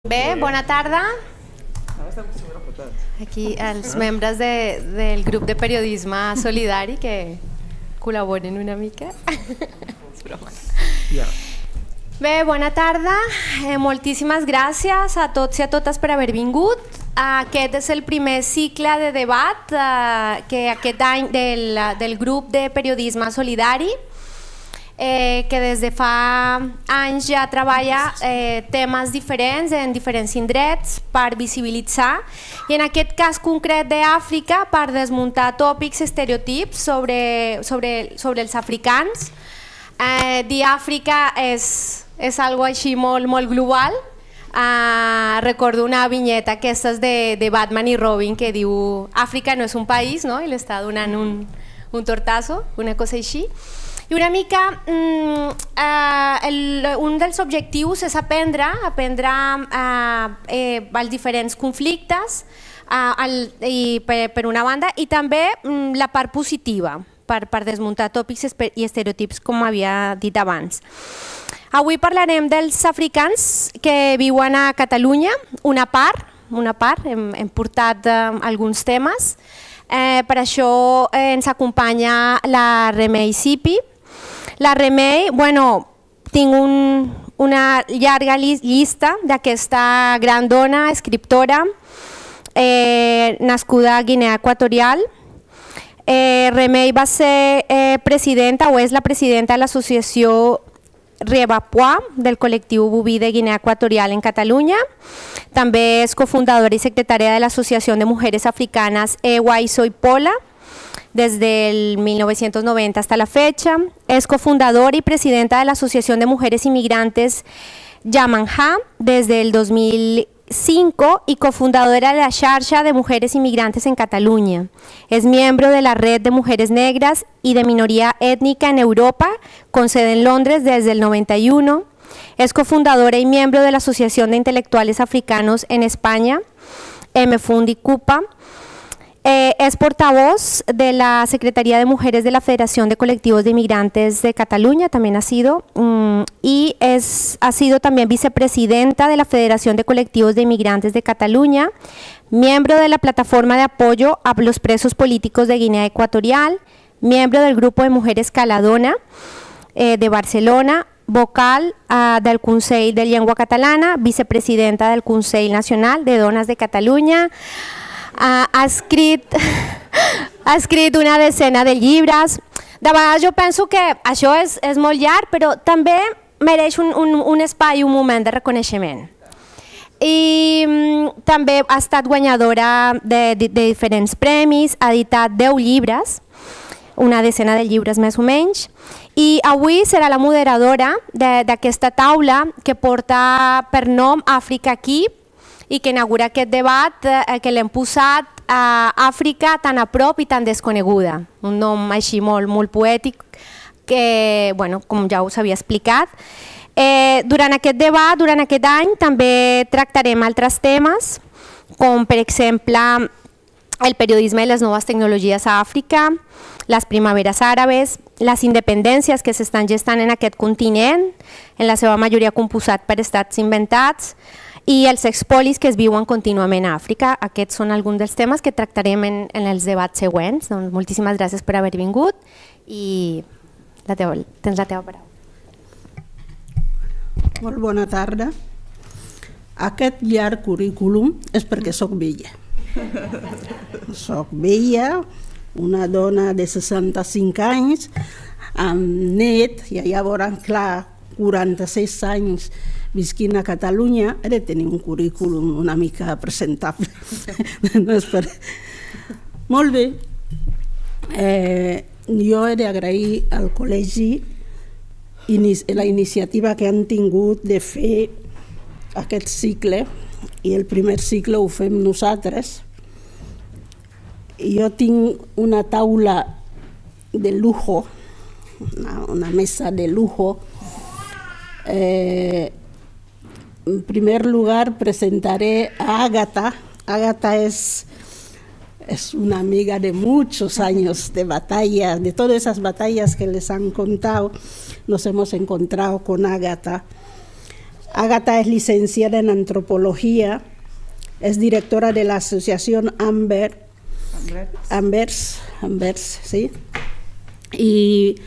Bé, bona tarda. Aquí els membres del grup de periodisme solidari que col·laboren una mica. És broma. Bé, bona tarda. Moltíssimes gràcies a tots i a totes per haver vingut. Aquest és el primer cicle de debat que aquest any del grup de periodisme solidari, que des de fa anys ja treballa temes diferents en diferents indrets per visibilitzar, i en aquest cas concret d'Àfrica per desmuntar tòpics, estereotips sobre els africans. Dir Àfrica és algo així molt global. Recordo una vinyeta aquestes de Batman i Robin que diu Àfrica no és un país, no? I li està donant un tortazo, una cosa així. I una mica un dels objectius és aprendre els diferents conflictes per una banda, i també la part positiva per desmuntar tòpics i estereotips, com havia dit abans. Avui parlarem dels africans que viuen a Catalunya, una part, hem portat alguns temes. Per això ens acompanya la Remei Sipi. La Remei, tinc una llarga llista d'aquesta gran dona, escriptora, nascuda a Guinea Equatorial. Remei va ser presidenta o és la presidenta de l'associació Riebapua, del col·lectiu boví de Guinea Equatorial en Catalunya. També és cofundadora i secretària de l'Associació de Mujeres Africanas Ewa y Soy Pola desde el 1990 hasta la fecha. Es cofundadora y presidenta de la Asociación de Mujeres Inmigrantes Yamanja desde el 2005 y cofundadora de la Xarxa de Mujeres Inmigrantes en Cataluña. Es miembro de la Red de Mujeres Negras y de Minoría Étnica en Europa, con sede en Londres desde el 91. Es cofundadora y miembro de la Asociación de Intelectuales Africanos en España, MFUNDI CUPA. Es portavoz de la Secretaría de Mujeres de la Federación de Colectivos de Inmigrantes de Cataluña, también ha sido también vicepresidenta de la Federación de Colectivos de Inmigrantes de Cataluña, miembro de la Plataforma de Apoyo a los Presos Políticos de Guinea Equatorial, miembro del Grupo de Mujeres Caladona de Barcelona, vocal del Consell de Llengua Catalana, vicepresidenta del Consell Nacional de Dones de Catalunya. Ha escrit una decena de llibres. De vegades jo penso que això és molt llarg, però també mereix un espai i un moment de reconeixement. I també ha estat guanyadora de diferents premis, ha editat 10 llibres, una decena de llibres més o menys, i avui serà la moderadora d'aquesta taula que porta per nom Àfrica aquí, i que inaugura aquest debat que l'hem posat a Àfrica tan a prop i tan desconeguda. Un nom així molt poètic que, com ja us havia explicat. Durant aquest debat, durant aquest any, també tractarem altres temes, com per exemple el periodisme i les noves tecnologies a Àfrica, les primaveres àrabes, les independències que s'estan gestant en aquest continent, en la seva majoria composat per estats inventats, i els expolis que es viuen contínuament a Àfrica. Aquests són alguns dels temes que tractarem en els debats següents. Doncs moltíssimes gràcies per haver vingut i tens la teva paraula. Molt bona tarda. Aquest llarg currículum és perquè soc vella. Soc vella, una dona de 65 anys, amb net, i ja veuran clar, 46 anys visquint a Catalunya, he de tenir un currículum una mica presentable. Molt bé. Jo he d'agrair al col·legi la iniciativa que han tingut de fer aquest cicle, i el primer cicle ho fem nosaltres. Jo tinc una taula de lujo, una mesa de lujo. En primer lugar presentaré a Ágata. Ágata es una amiga de muchos años de batalla, de todas esas batallas que les han contado. Nos hemos encontrado con Ágata. Ágata es licenciada en antropología, es directora de la asociación Anvers, ¿sí? Y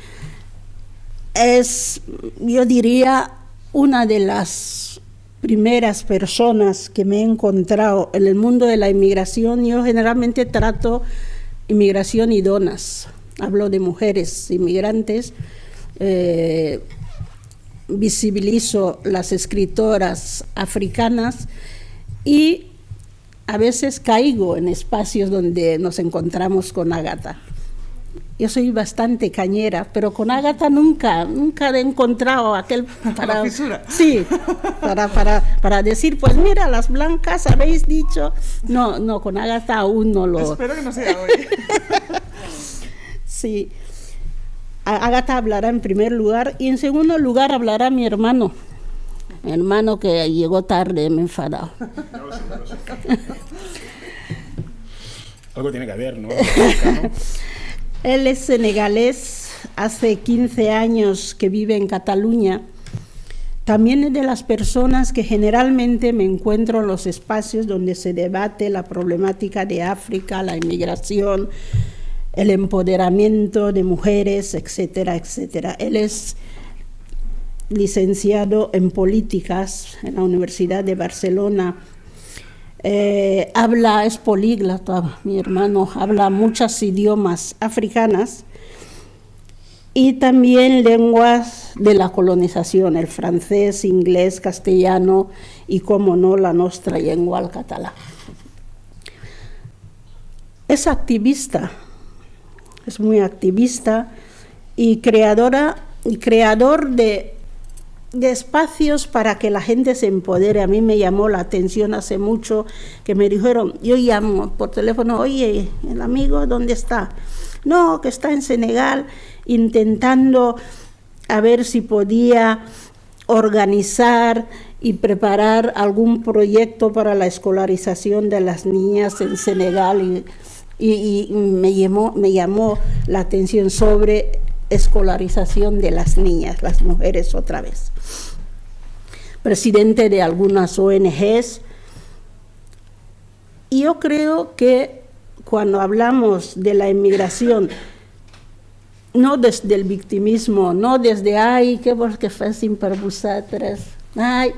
es, yo diría, una de las primeras personas que me he encontrado en el mundo de la inmigración. Yo generalmente trato inmigración y donas, hablo de mujeres inmigrantes, visibilizo las escritoras africanas y a veces caigo en espacios donde nos encontramos con Ágata. Yo soy bastante cañera, pero con Ágata nunca he encontrado aquel... Para, fisura. Sí, para decir, pues mira, las blancas habéis dicho... No, con Ágata aún no lo... Espero que no sea hoy. Sí. Ágata hablará en primer lugar y en segundo lugar hablará mi hermano. Mi hermano que llegó tarde, me he enfadado. Algo tiene que haber, ¿no? Él es senegalés, hace 15 años que vive en Cataluña. También es de las personas que generalmente me encuentro en los espacios donde se debate la problemática de África, la inmigración, el empoderamiento de mujeres, etcétera, etcétera. Él es licenciado en políticas en la Universidad de Barcelona. Es políglota, mi hermano, habla muchos idiomas africanas y también lenguas de la colonización, el francés, inglés, castellano y, como no, la nuestra lengua, el catalán. Es activista, es muy activista y creador de espacios para que la gente se empodere. A mí me llamó la atención hace mucho que me dijeron, yo llamo por teléfono, oye, el amigo, ¿dónde está? No, que está en Senegal intentando a ver si podía organizar y preparar algún proyecto para la escolarización de las niñas en Senegal y me llamó la atención sobre escolarización de las niñas, las mujeres otra vez. Presidente de algunas ONGs. Y yo creo que cuando hablamos de la inmigración, no desde el victimismo, no desde, ay, qué porque fue sin per vosaltres, ay,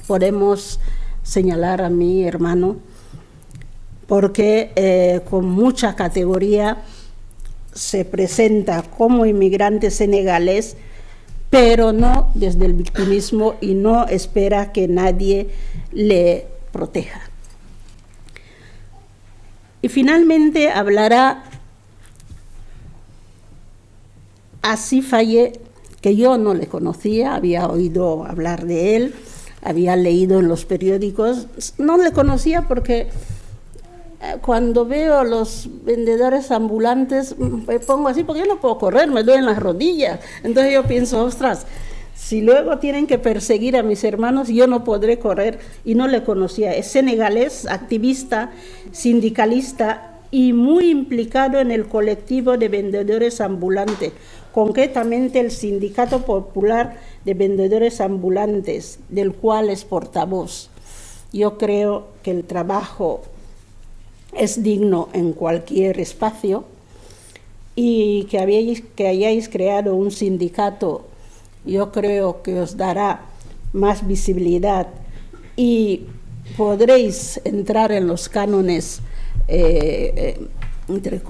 podemos señalar a mi hermano, porque con mucha categoría se presenta como inmigrante senegalés, pero no desde el victimismo y no espera que nadie le proteja. Y finalmente hablará Así Faye, que yo no le conocía, había oído hablar de él, había leído en los periódicos, no le conocía porque cuando veo a los vendedores ambulantes me pongo así porque yo no puedo correr, me duelen las rodillas. Entonces yo pienso, ostras, si luego tienen que perseguir a mis hermanos, yo no podré correr, y no le conocía. Es senegalés, activista, sindicalista y muy implicado en el colectivo de vendedores ambulantes, concretamente el Sindicato Popular de Vendedores Ambulantes, del cual es portavoz. Yo creo que el trabajo es digno en cualquier espacio y que hayáis creado un sindicato, yo creo que os dará más visibilidad y podréis entrar en los cánones entre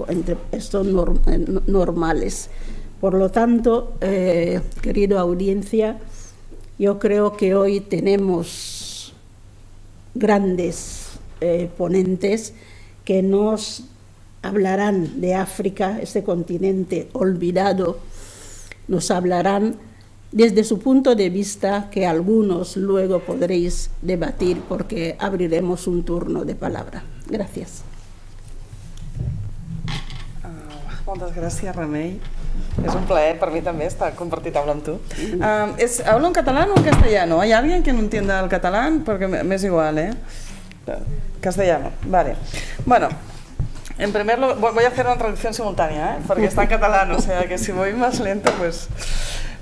estos normales. Por lo tanto, querida audiencia, yo creo que hoy tenemos grandes ponentes que nos hablarán de África, este continente olvidado, nos hablarán desde su punto de vista, que algunos luego podréis debatir porque abriremos un turno de palabra. Gràcies. Moltes gràcies, Remei. És un plaer per mi també estar compartir taula amb tu. ¿Hablo en catalán o en castellano? ¿Hay alguien que no entienda el catalán? Porque me es igual, ¿eh? Castellano, vale. Bueno, en primer lugar, voy a hacer una traducción simultánea, porque está en catalán, o sea que si voy más lento, pues...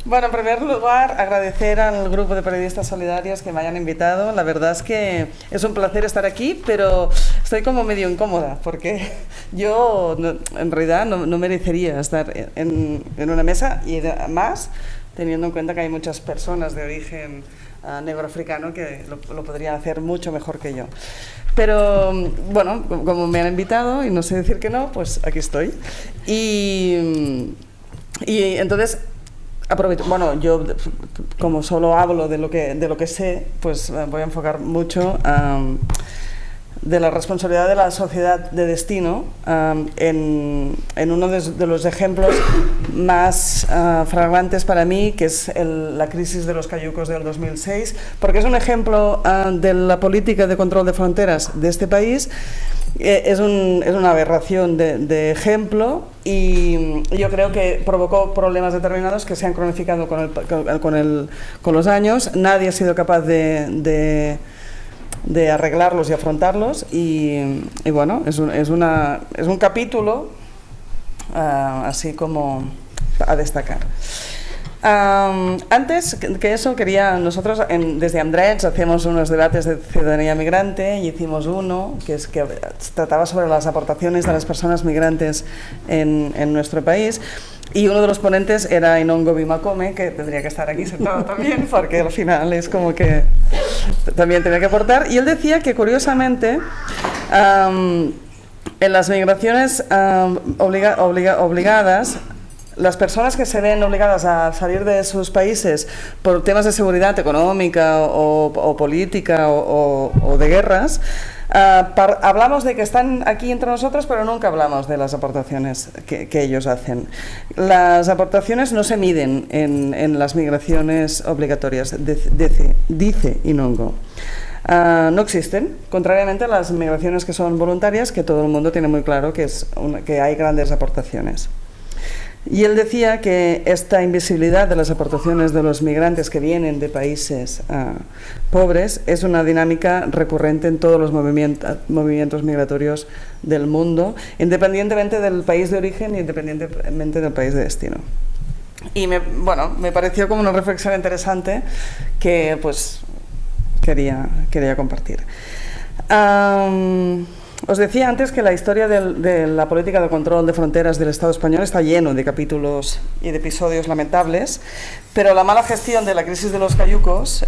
Bueno, en primer lugar, agradecer al grupo de periodistas solidarios que me hayan invitado. La verdad es que es un placer estar aquí, pero estoy como medio incómoda, porque yo en realidad no merecería estar en una mesa, y además teniendo en cuenta que hay muchas personas de origen negroafricano que lo podrían hacer mucho mejor que yo. Pero bueno, como me han invitado y no sé decir que no, pues aquí estoy. Y entonces aprovecho, bueno, yo como solo hablo de lo que sé, pues voy a enfocar mucho de la responsabilidad de la sociedad de destino en uno de los ejemplos más flagrantes para mí, que es la crisis de los cayucos del 2006, porque es un ejemplo de la política de control de fronteras de este país. Es una aberración de ejemplo, y yo creo que provocó problemas determinados que se han cronificado con los años. Nadie ha sido capaz de arreglarlos y afrontarlos, y bueno, es un capítulo así como a destacar. Antes que eso, nosotros desde Andrets hacemos unos debates de ciudadanía migrante, y hicimos uno que trataba sobre las aportaciones de las personas migrantes en nuestro país. Y uno de los ponentes era Inongo Bimakome, que tendría que estar aquí sentado también, porque al final es como que también tenía que aportar. Y él decía que, curiosamente, en las migraciones obligadas, las personas que se ven obligadas a salir de sus países por temas de seguridad económica o política o de guerras, hablamos de que están aquí entre nosotros, pero nunca hablamos de las aportaciones que ellos hacen. Las aportaciones no se miden en las migraciones obligatorias, dice Inongo. No existen, contrariamente a las migraciones que son voluntarias, que todo el mundo tiene muy claro que hay grandes aportaciones. Y él decía que esta invisibilidad de las aportaciones de los migrantes que vienen de países pobres es una dinámica recurrente en todos los movimientos migratorios del mundo, independientemente del país de origen y independientemente del país de destino. Y me pareció como una reflexión interesante que pues quería compartir. Os decía antes que la historia de la política de control de fronteras del Estado español está lleno de capítulos y de episodios lamentables, pero la mala gestión de la crisis de los cayucos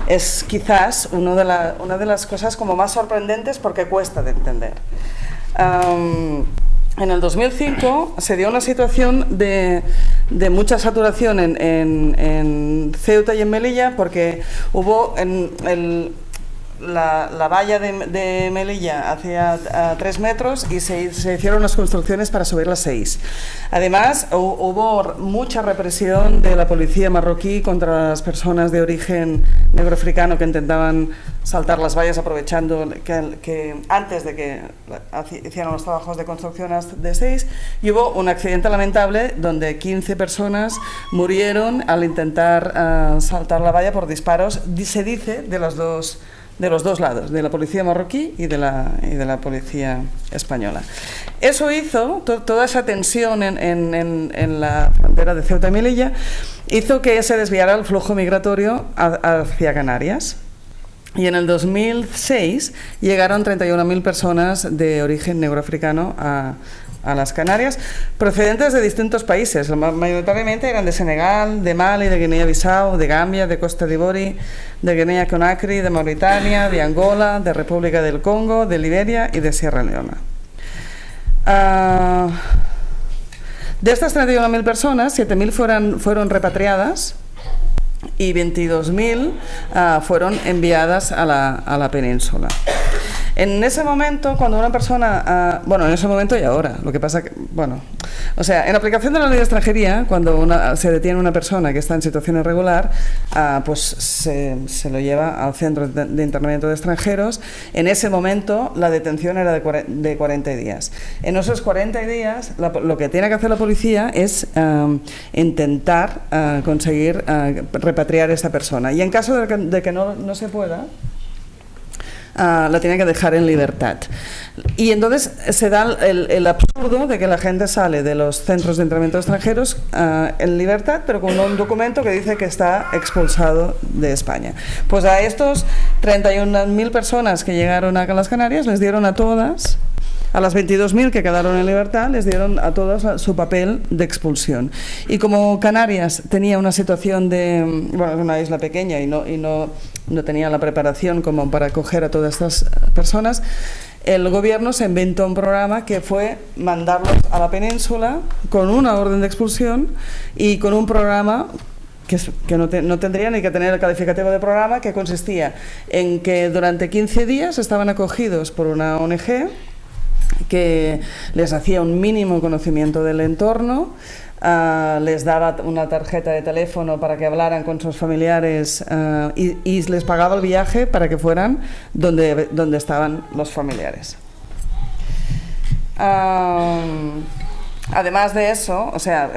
es quizás una de las cosas como más sorprendentes, porque cuesta de entender. En el 2005 se dio una situación de mucha saturación en Ceuta y en Melilla, porque hubo la valla de Melilla hacia 3 metros y se hicieron las construcciones para subir las 6. Además, hubo mucha represión de la policía marroquí contra las personas de origen negroafricano que intentaban saltar las vallas, aprovechando que antes de que hicieran los trabajos de construcción de 6, y hubo un accidente lamentable donde 15 personas murieron al intentar saltar la valla por disparos, se dice, de los dos lados, de la policía marroquí y de la policía española. Eso hizo, toda esa tensión en la frontera de Ceuta y Melilla, hizo que se desviara el flujo migratorio hacia Canarias. Y en el 2006 llegaron 31.000 personas de origen negroafricano a las Canarias, procedentes de distintos países. Mayoritariamente eran de Senegal, de Mali, de Guinea-Bissau, de Gambia, de Costa d'Ivori, de Guinea-Conakry, de Mauritania, de Angola, de República del Congo, de Liberia y de Sierra Leona. De estas 31.000 personas, 7.000 fueron repatriadas y 22.000 fueron enviadas a la península. En ese momento, cuando una persona, en ese momento y ahora, lo que pasa que, en aplicación de la ley de extranjería, cuando se detiene una persona que está en situación irregular, pues se lo lleva al centro de internamiento de extranjeros. En ese momento la detención era de 40 días. En esos 40 días lo que tiene que hacer la policía es intentar conseguir repatriar a esa persona. Y en caso de que no se pueda, la tienen que dejar en libertad. Y entonces se da el absurdo de que la gente sale de los centros de internamiento extranjeros en libertad, pero con un documento que dice que está expulsado de España. Pues a estos 31.000 personas que llegaron a las Canarias les dieron a todas, a las 22.000 que quedaron en libertad, les dieron a todas su papel de expulsión. Y como Canarias tenía una situación de, bueno, es una isla pequeña y no tenía la preparación como para acoger a todas estas personas, el gobierno se inventó un programa que fue mandarlos a la península con una orden de expulsión y con un programa que no tendría ni que tener el calificativo de programa, que consistía en que durante 15 días estaban acogidos por una ONG que les hacía un mínimo conocimiento del entorno, les daba una tarjeta de teléfono para que hablaran con sus familiares y les pagaba el viaje para que fueran donde estaban los familiares. Además de eso, o sea,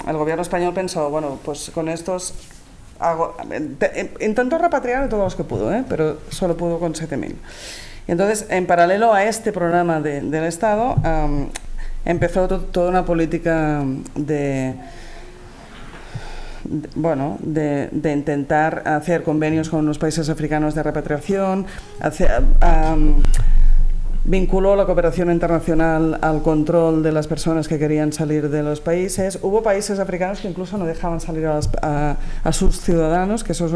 el gobierno español pensó, bueno, pues con estos intentó repatriar a todos los que pudo, pero solo pudo con 7.000. Y entonces, en paralelo a este programa del Estado, empezó toda una política de intentar hacer convenios con los países africanos de repatriación, vinculó la cooperación internacional al control de las personas que querían salir de los países. Hubo países africanos que incluso no dejaban salir a sus ciudadanos, que eso es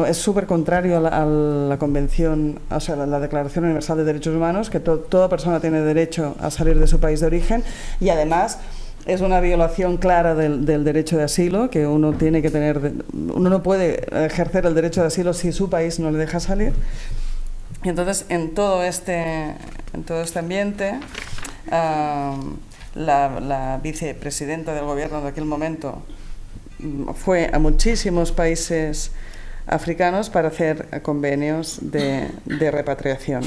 es súper contrario a la Convención, o sea, la Declaración Universal de Derechos Humanos, que toda persona tiene derecho a salir de su país de origen, y además es una violación clara del derecho de asilo, que uno no puede ejercer el derecho de asilo si su país no le deja salir. Y entonces, en todo este ambiente, la vicepresidenta del gobierno de aquel momento fue a muchísimos países africanos para hacer convenios de repatriación.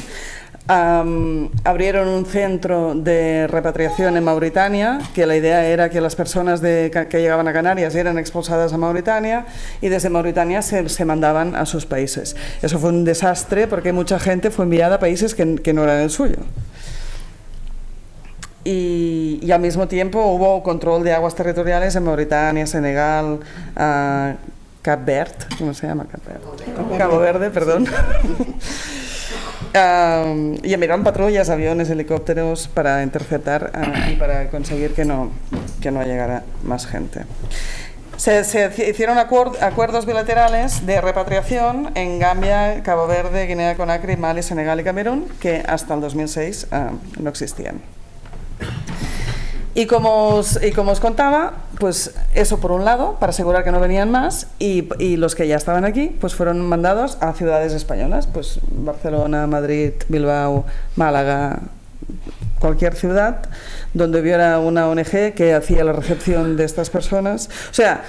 Abrieron un centro de repatriación en Mauritania, que la idea era que las personas que llegaban a Canarias eran expulsadas a Mauritania y desde Mauritania se mandaban a sus países. Eso fue un desastre porque mucha gente fue enviada a países que no eran el suyo. Y al mismo tiempo hubo control de aguas territoriales en Mauritania, Senegal, Cap Verde, ¿cómo se llama? Cabo Verde, perdón. Y enviaron patrullas, aviones, helicópteros para interceptar y para conseguir que no llegara más gente. Se hicieron acuerdos bilaterales de repatriación en Gambia, Cabo Verde, Guinea-Conakry, Mali, Senegal y Camerún, que hasta el 2006 no existían. Y como os contaba, pues eso por un lado, para asegurar que no venían más, y los que ya estaban aquí, pues fueron mandados a ciudades españolas, pues Barcelona, Madrid, Bilbao, Málaga, cualquier ciudad donde hubiera una ONG que hacía la recepción de estas personas. O sea,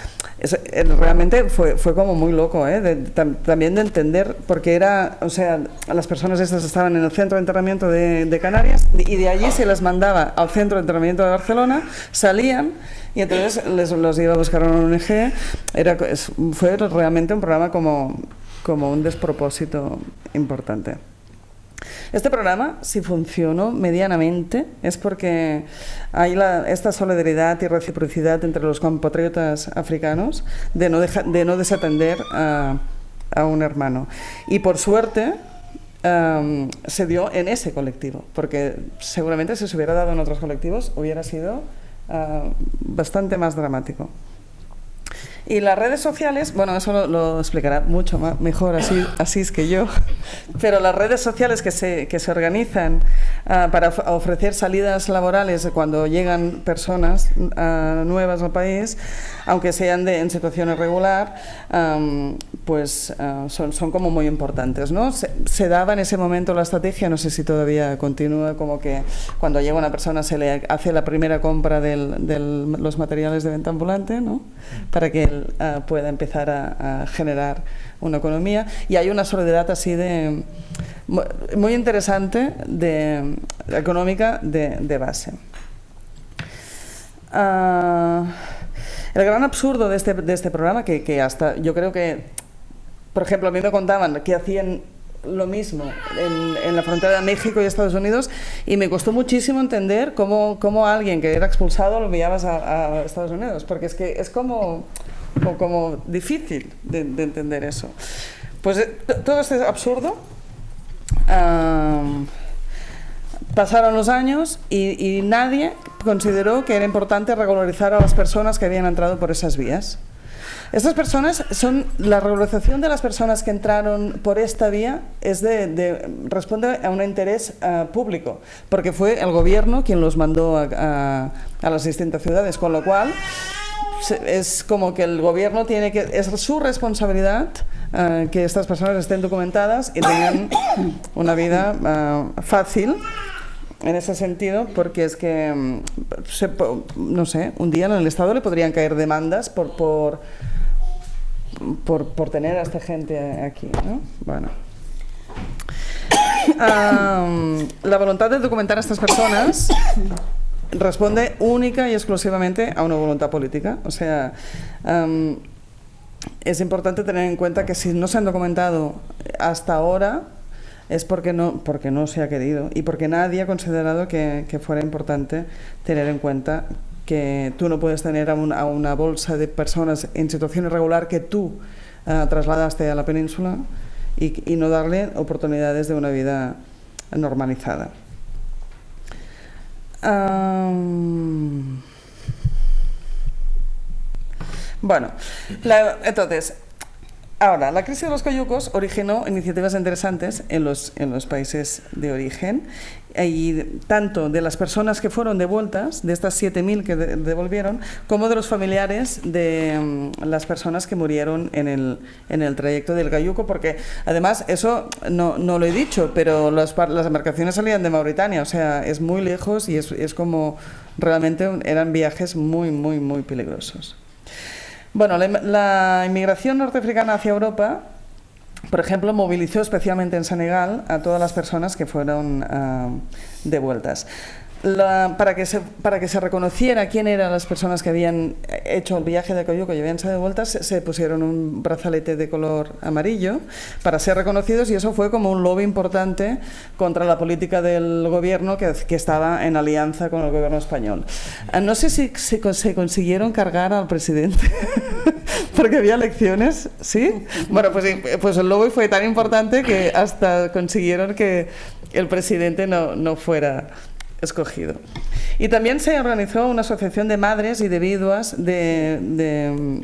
realmente fue como muy loco, también de entender, porque las personas estas estaban en el centro de internamiento de Canarias y de allí se les mandaba al centro de internamiento de Barcelona, salían y entonces los iba a buscar una ONG. Fue realmente un programa como un despropósito importante. Este programa, si funcionó medianamente, es porque hay esta solidaridad y reciprocidad entre los compatriotas africanos de no desatender a un hermano. Y por suerte se dio en ese colectivo, porque seguramente si se hubiera dado en otros colectivos hubiera sido bastante más dramático. Y las redes sociales, bueno, eso lo explicará mucho mejor Asís que yo, pero las redes sociales que se organizan para ofrecer salidas laborales cuando llegan personas nuevas al país, aunque sean en situación irregular, pues son como muy importantes, ¿no? Se daba en ese momento la estrategia, no sé si todavía continúa, como que cuando llega una persona se le hace la primera compra de los materiales de venta ambulante, ¿no? Para que él pueda empezar a generar una economía, y hay una solidaridad así muy interesante económica de base. El gran absurdo de este programa, que hasta yo creo que, por ejemplo, a mí me contaban que hacían lo mismo en la frontera de México y Estados Unidos, y me costó muchísimo entender cómo alguien que era expulsado lo enviabas a Estados Unidos, porque es que es como difícil de entender eso. Pues todo esto es absurdo. Pasaron los años y nadie consideró que era importante regularizar a las personas que habían entrado por esas vías. Estas personas la regularización de las personas que entraron por esta vía responde a un interés público, porque fue el gobierno quien los mandó a las distintas ciudades, con lo cual es como que el gobierno es su responsabilidad que estas personas estén documentadas y tengan una vida fácil en ese sentido, porque es que, no sé, un día en el Estado le podrían caer demandas por tener a esta gente aquí, ¿no? Bueno. La voluntad de documentar a estas personas responde única y exclusivamente a una voluntad política. O sea, es importante tener en cuenta que si no se han documentado hasta ahora es porque no se ha querido y porque nadie ha considerado que fuera importante tener en cuenta que tú no puedes tener a una bolsa de personas en situación irregular que tú trasladaste a la península y no darle oportunidades de una vida normalizada. Bueno, entonces, ahora, la crisis de los cayucos originó iniciativas interesantes en los países de origen, y tanto de las personas que fueron devueltas, de estas 7.000 que devolvieron, como de los familiares de las personas que murieron en el trayecto del cayuco, porque además, eso no lo he dicho, pero las embarcaciones salían de Mauritania, o sea, es muy lejos y es como realmente eran viajes muy, muy, muy peligrosos. Bueno, la inmigración norteafricana hacia Europa, por ejemplo, movilizó especialmente en Senegal a todas las personas que fueron devueltas. Para que se reconociera quién eran las personas que habían hecho el viaje de cayuco y habían sido devueltas, se pusieron un brazalete de color amarillo para ser reconocidos, y eso fue como un lobby importante contra la política del gobierno que estaba en alianza con el gobierno español. No sé si se consiguieron cargar al presidente porque había elecciones, ¿sí? Bueno, pues el lobby fue tan importante que hasta consiguieron que el presidente no fuera escogido. Y también se organizó una asociación de madres y de viudas de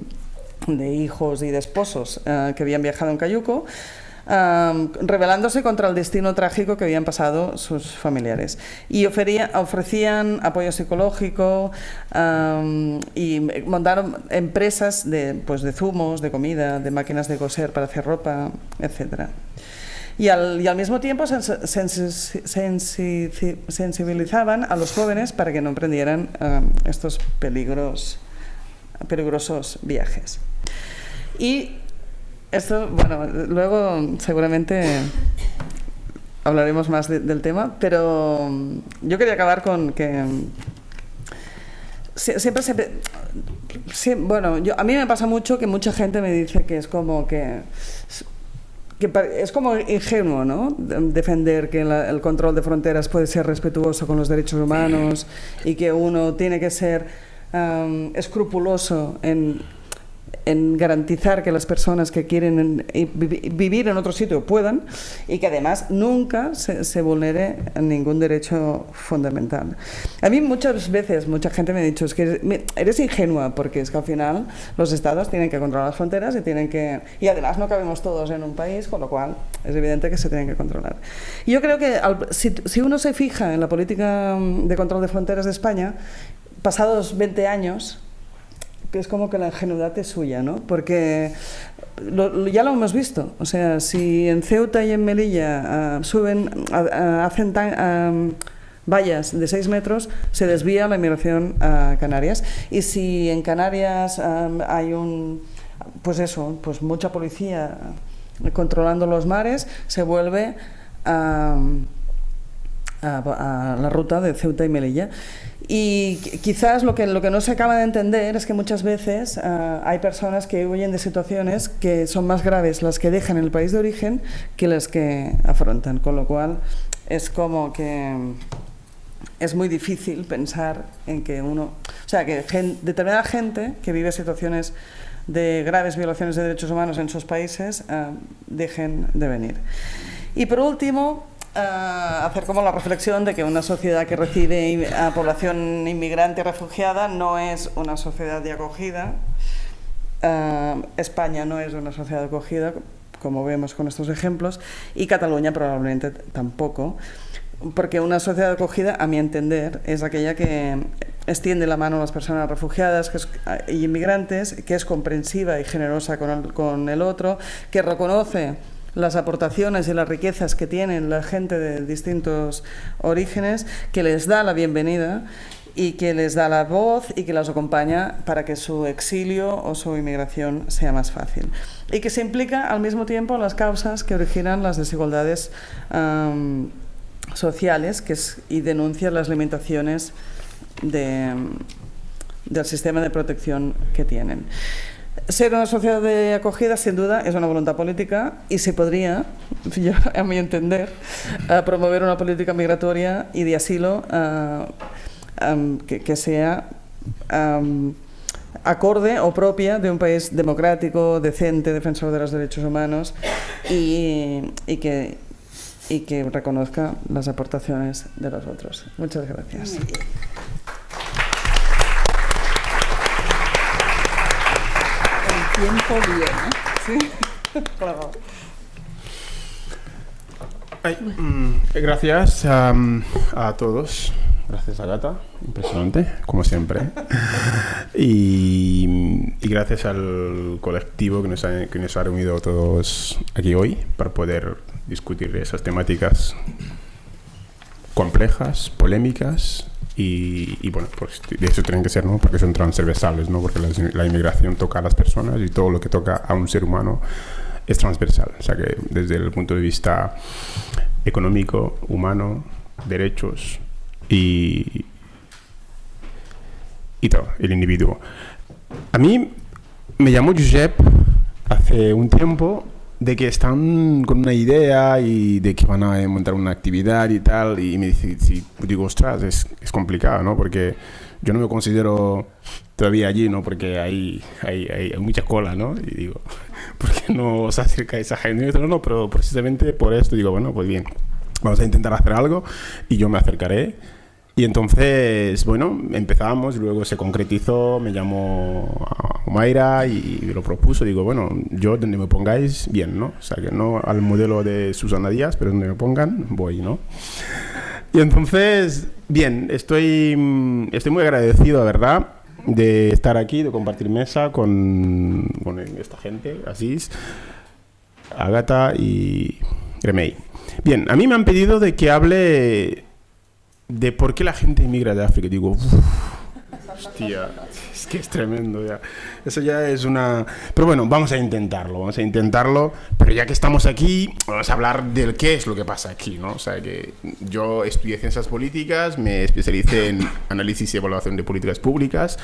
hijos y de esposos que habían viajado en cayuco, rebelándose contra el destino trágico que habían pasado sus familiares. Y ofrecían apoyo psicológico y montaron empresas de zumos, de comida, de máquinas de coser para hacer ropa, etcétera. Y al mismo tiempo sensibilizaban a los jóvenes para que no emprendieran estos peligrosos viajes. Y esto, bueno, luego seguramente hablaremos más del tema, pero yo quería acabar con que bueno, a mí me pasa mucho que mucha gente me dice que es como que es como ingenuo, ¿no?, defender que el control de fronteras puede ser respetuoso con los derechos humanos y que uno tiene que ser escrupuloso en garantizar que las personas que quieren vivir en otro sitio puedan, y que además nunca se vulnere ningún derecho fundamental. A mí muchas veces mucha gente me ha dicho, es que eres ingenua, porque es que al final los estados tienen que controlar las fronteras y además no cabemos todos en un país, con lo cual es evidente que se tienen que controlar. Y yo creo que si uno se fija en la política de control de fronteras de España, pasados 20 años, que es como que la ingenuidad es suya, ¿no? Porque ya lo hemos visto. O sea, si en Ceuta y en Melilla hacen vallas de 6 metros, se desvía la inmigración a Canarias. Y si en Canarias hay mucha policía controlando los mares, se vuelve a a la ruta de Ceuta y Melilla. Y quizás lo que no se acaba de entender es que muchas veces hay personas que huyen de situaciones que son más graves las que dejan en el país de origen que las que afrontan, con lo cual es como que es muy difícil pensar en que determinada gente que vive situaciones de graves violaciones de derechos humanos en sus países dejen de venir. Y por último, hacer como la reflexión de que una sociedad que recibe a población inmigrante y refugiada no es una sociedad de acogida. España no es una sociedad de acogida, como vemos con estos ejemplos, y Cataluña probablemente tampoco, porque una sociedad de acogida, a mi entender, es aquella que extiende la mano a las personas refugiadas y inmigrantes, que es comprensiva y generosa con el otro, que reconoce las aportaciones y las riquezas que tienen la gente de distintos orígenes, que les da la bienvenida y que les da la voz y que las acompaña para que su exilio o su inmigración sea más fácil. Y que se implica al mismo tiempo en las causas que originan las desigualdades sociales y denuncia las limitaciones del sistema de protección que tienen. Ser una sociedad de acogida, sin duda, es una voluntad política y se podría, yo, a mi entender, promover una política migratoria y de asilo que sea acorde o propia de un país democrático, decente, defensor de los derechos humanos y que reconozca las aportaciones de los otros. Muchas gracias. Tiempo bien, Sí, claro. Gracias a todos. Gracias, Agata. Impresionante, como siempre. Y gracias al colectivo que nos ha reunido a todos aquí hoy para poder discutir esas temáticas complejas, polémicas. Y bueno, pues de eso tienen que ser, ¿no? Porque son transversales, ¿no? Porque la inmigración toca a las personas y todo lo que toca a un ser humano es transversal. O sea que desde el punto de vista económico, humano, derechos y todo, el individuo. A mí me llamó Josep hace un tiempo de que están con una idea y de que van a montar una actividad y tal, y me dice, digo, ostras, es complicado, ¿no? Porque yo no me considero todavía allí, ¿no? Porque hay mucha cola, ¿no? Y digo, ¿por qué no os acerca esa gente? Y yo, no, pero precisamente por esto digo, bueno, pues bien, vamos a intentar hacer algo y yo me acercaré. Y entonces, bueno, empezamos, luego se concretizó, me llamó Mayra y lo propuso. Digo, bueno, yo donde me pongáis, bien, ¿no? O sea, que no al modelo de Susana Díaz, pero donde me pongan, voy, ¿no? Y entonces, bien, estoy muy agradecido, la verdad, de estar aquí, de compartir mesa con esta gente, Asís, Agata y Remey. Bien, a mí me han pedido de que hable de por qué la gente emigra de África. Digo, hostia, es que es tremendo ya. Eso ya es una... Pero bueno, vamos a intentarlo, pero ya que estamos aquí, vamos a hablar del qué es lo que pasa aquí, ¿no? O sea, que yo estudié Ciencias Políticas, me especialicé en Análisis y Evaluación de Políticas Públicas,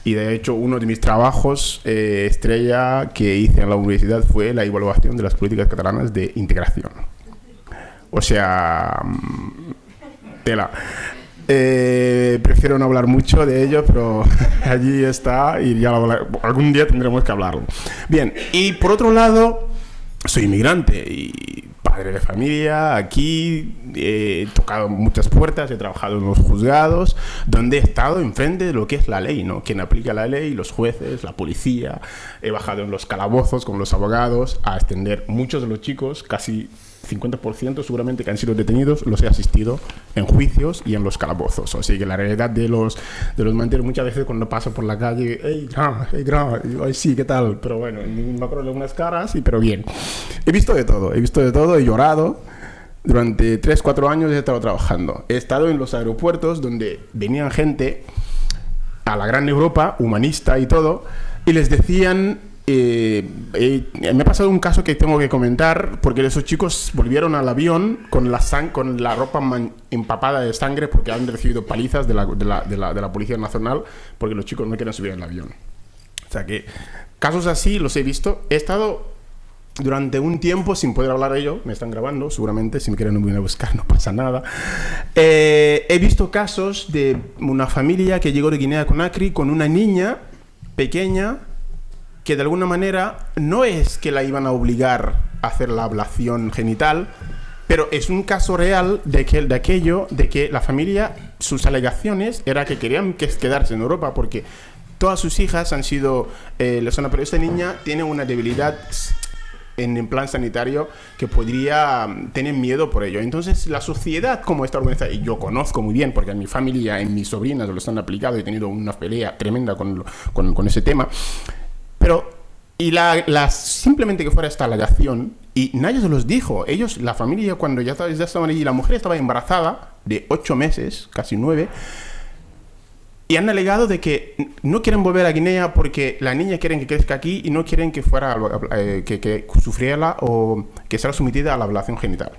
y de hecho uno de mis trabajos estrella que hice en la universidad fue la evaluación de las políticas catalanas de integración. O sea... tela. Prefiero no hablar mucho de ello, pero allí está y ya algún día tendremos que hablarlo. Bien, y por otro lado, soy inmigrante y padre de familia. Aquí he tocado muchas puertas, he trabajado en los juzgados, donde he estado enfrente de lo que es la ley, ¿no? Quien aplica la ley, los jueces, la policía. He bajado en los calabozos con los abogados a extender. Muchos de los chicos, casi 50% seguramente que han sido detenidos, los he asistido en juicios y en los calabozos. Así que la realidad de los manteros, muchas veces cuando paso por la calle, hey, ay, sí, ¿qué tal? Pero bueno, me acuerdo de algunas caras, pero bien. He visto de todo, he llorado. Durante 3-4 años he estado trabajando. He estado en los aeropuertos donde venían gente a la gran Europa, humanista y todo, y les decían me ha pasado un caso que tengo que comentar, porque esos chicos volvieron al avión con la ropa empapada de sangre porque han recibido palizas de la Policía Nacional porque los chicos no quieren subir al avión. O sea que casos así los he visto. He estado durante un tiempo sin poder hablar de ello. Me están grabando, seguramente, si me quieren venir a buscar no pasa nada. He visto casos de una familia que llegó de Guinea Conakry con una niña pequeña que de alguna manera no es que la iban a obligar a hacer la ablación genital, pero es un caso real de que la familia, sus alegaciones era que querían quedarse en Europa porque todas sus hijas han sido lesionadas, pero esta niña tiene una debilidad en plan sanitario que podría tener miedo por ello. Entonces la sociedad como está organizada, y yo conozco muy bien porque en mi familia, en mis sobrinas lo están aplicado, he tenido una pelea tremenda con ese tema. Pero, simplemente que fuera esta alegación, y nadie se los dijo. Ellos, la familia, cuando ya estaban allí, la mujer estaba embarazada de 8 meses, casi 9, y han alegado de que no quieren volver a Guinea porque la niña quieren que crezca aquí y no quieren que fuera que sufriera o que sea sometida a la ablación genital.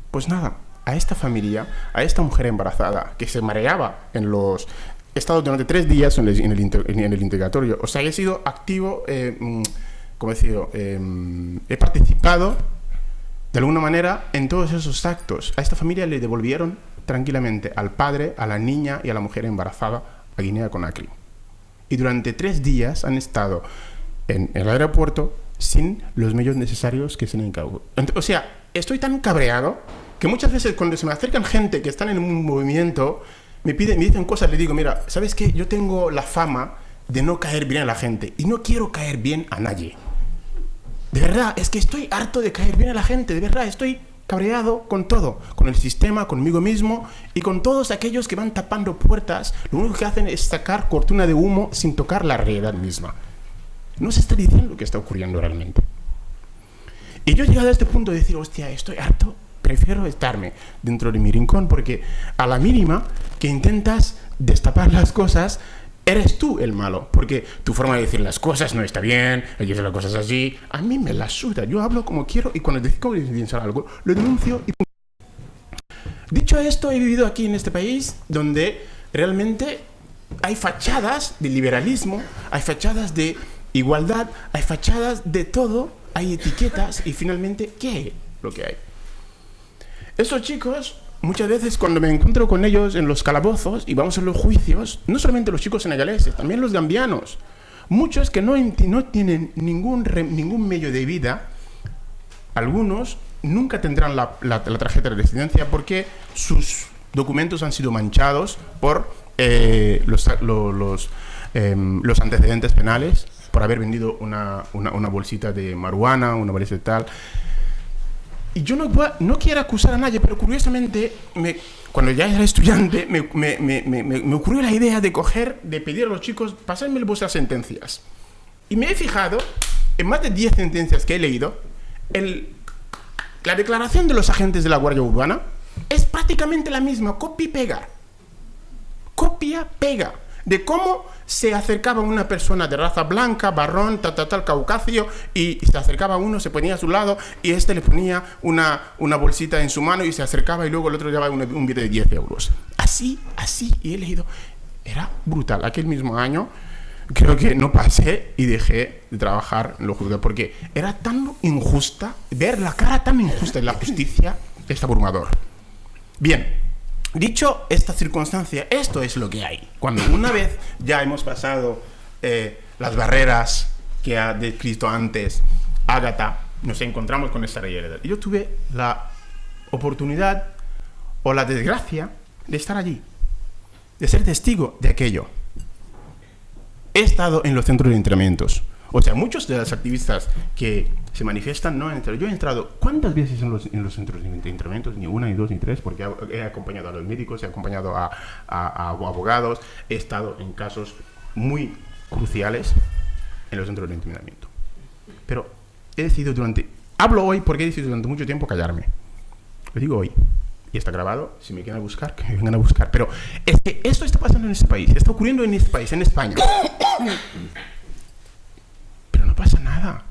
Pues nada, a esta familia, a esta mujer embarazada que se mareaba he estado durante 3 días en el interrogatorio. O sea, he sido activo, ¿cómo decirlo? He participado de alguna manera en todos esos actos. A esta familia le devolvieron tranquilamente al padre, a la niña y a la mujer embarazada a Guinea Conakry. Y durante 3 días han estado en el aeropuerto sin los medios necesarios que se han encargado. O sea, estoy tan cabreado que muchas veces cuando se me acercan gente que están en un movimiento, me dicen cosas, le digo, mira, ¿sabes qué? Yo tengo la fama de no caer bien a la gente y no quiero caer bien a nadie. De verdad, es que estoy harto de caer bien a la gente, de verdad, estoy cabreado con todo, con el sistema, conmigo mismo y con todos aquellos que van tapando puertas. Lo único que hacen es sacar cortina de humo sin tocar la realidad misma. No se está diciendo lo que está ocurriendo realmente. Y yo he llegado a este punto de decir, hostia, estoy harto, prefiero estarme dentro de mi rincón porque a la mínima que intentas destapar las cosas, eres tú el malo, porque tu forma de decir las cosas no está bien, hay que hacer las cosas así. A mí me la suda, yo hablo como quiero y cuando decido denunciar algo, lo denuncio y... Dicho esto, he vivido aquí en este país donde realmente hay fachadas de liberalismo, hay fachadas de igualdad, hay fachadas de todo, hay etiquetas y finalmente, ¿qué es lo que hay? Estos chicos... Muchas veces cuando me encuentro con ellos en los calabozos y vamos a los juicios, no solamente los chicos senegaleses, también los gambianos, muchos que no tienen ningún medio de vida, algunos nunca tendrán la tarjeta de residencia porque sus documentos han sido manchados por los antecedentes penales, por haber vendido una bolsita de marihuana, una bolsita de tal. Y yo no quiero acusar a nadie, pero curiosamente, cuando ya era estudiante, me ocurrió la idea de pedir a los chicos, pasarme vuestras sentencias. Y me he fijado, en más de 10 sentencias que he leído, la declaración de los agentes de la Guardia Urbana es prácticamente la misma, copia-pega. Copia-pega. De cómo se acercaba una persona de raza blanca, marrón, tal, caucasio, y se acercaba uno, se ponía a su lado, y este le ponía una bolsita en su mano y se acercaba, y luego el otro llevaba un billete de 10 euros. Así, y he leído. Era brutal. Aquel mismo año, creo que no pasé y dejé de trabajar en los juzgados, porque era tan injusta, ver la cara tan injusta de la justicia, es abrumador. Bien. Dicho esta circunstancia, esto es lo que hay. Cuando una vez ya hemos pasado las barreras que ha descrito antes Ágata, nos encontramos con esta realidad. Y yo tuve la oportunidad o la desgracia de estar allí, de ser testigo de aquello. He estado en los centros de entrenamientos. O sea, muchos de los activistas que se manifiestan no han entrado. Yo he entrado, ¿cuántas veces en los centros de entrenamientos? Ni 1, ni 2, ni 3, porque he acompañado a los médicos, he acompañado a abogados, he estado en casos muy cruciales en los centros de entrenamiento. Pero he decidido hablo hoy porque he decidido durante mucho tiempo callarme. Lo digo hoy. Y está grabado, si me quieren buscar, que me vengan a buscar. Pero es que esto está pasando en este país, está ocurriendo en este país, en España. nada.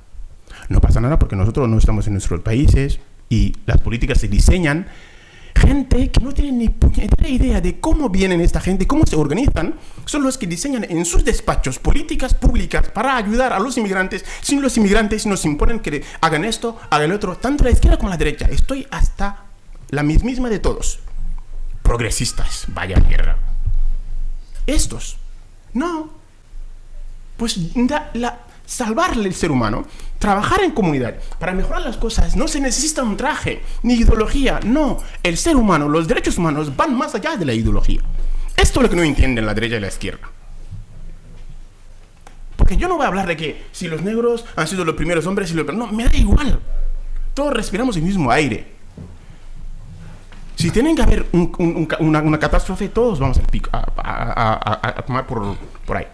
No pasa nada porque nosotros no estamos en nuestros países y las políticas se diseñan. Gente que no tiene ni puñetera idea de cómo vienen esta gente, cómo se organizan, son los que diseñan en sus despachos políticas públicas para ayudar a los inmigrantes. Sin los inmigrantes nos imponen que hagan esto, hagan lo otro, tanto la izquierda como la derecha. Estoy hasta la misma de todos. Progresistas, vaya mierda. Estos, no. Pues salvarle el ser humano, trabajar en comunidad para mejorar las cosas, no se necesita un traje ni ideología, no, el ser humano, los derechos humanos van más allá de la ideología. Esto es lo que no entienden la derecha y la izquierda. Porque yo no voy a hablar de que si los negros han sido los primeros hombres y no, me da igual, todos respiramos el mismo aire. Si tienen que haber una catástrofe, todos vamos a tomar por ahí.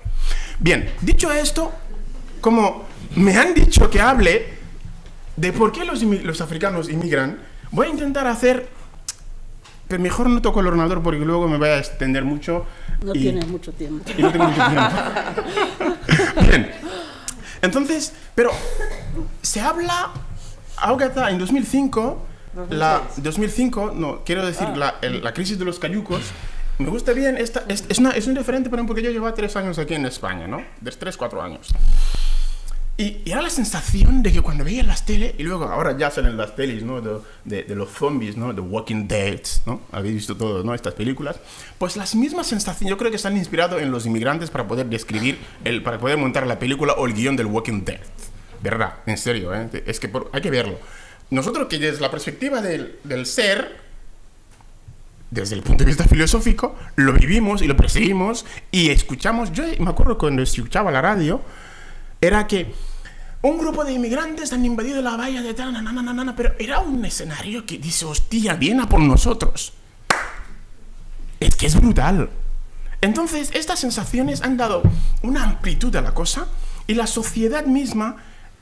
Bien, dicho esto, como me han dicho que hable de por qué los africanos inmigran, voy a intentar hacer, pero mejor no toco el ordenador porque luego me voy a extender mucho. No tienes mucho tiempo. Y no tengo mucho tiempo. Bien, entonces, pero se habla, ahora en 2005, quiero decir, la crisis de los cayucos. Me gusta bien, es un referente para mí porque yo llevo 3 años aquí en España, ¿no? De 3, 4 años. Y era la sensación de que cuando veía las tele, y luego ahora ya salen las pelis, ¿no? de los zombies, ¿no? The Walking Dead, ¿no? Habéis visto todos, ¿no? Estas películas. Pues las mismas sensaciones, yo creo que se han inspirado en los inmigrantes para poder describir, para poder montar la película o el guión del Walking Dead. ¿Verdad? En serio, ¿eh? Es que hay que verlo. Nosotros que desde la perspectiva del ser, desde el punto de vista filosófico, lo vivimos y lo percibimos y escuchamos. Yo me acuerdo cuando escuchaba la radio, era que un grupo de inmigrantes han invadido la bahía de Tananana, pero era un escenario que dice, hostia, viene a por nosotros. Es que es brutal. Entonces, estas sensaciones han dado una amplitud a la cosa y la sociedad misma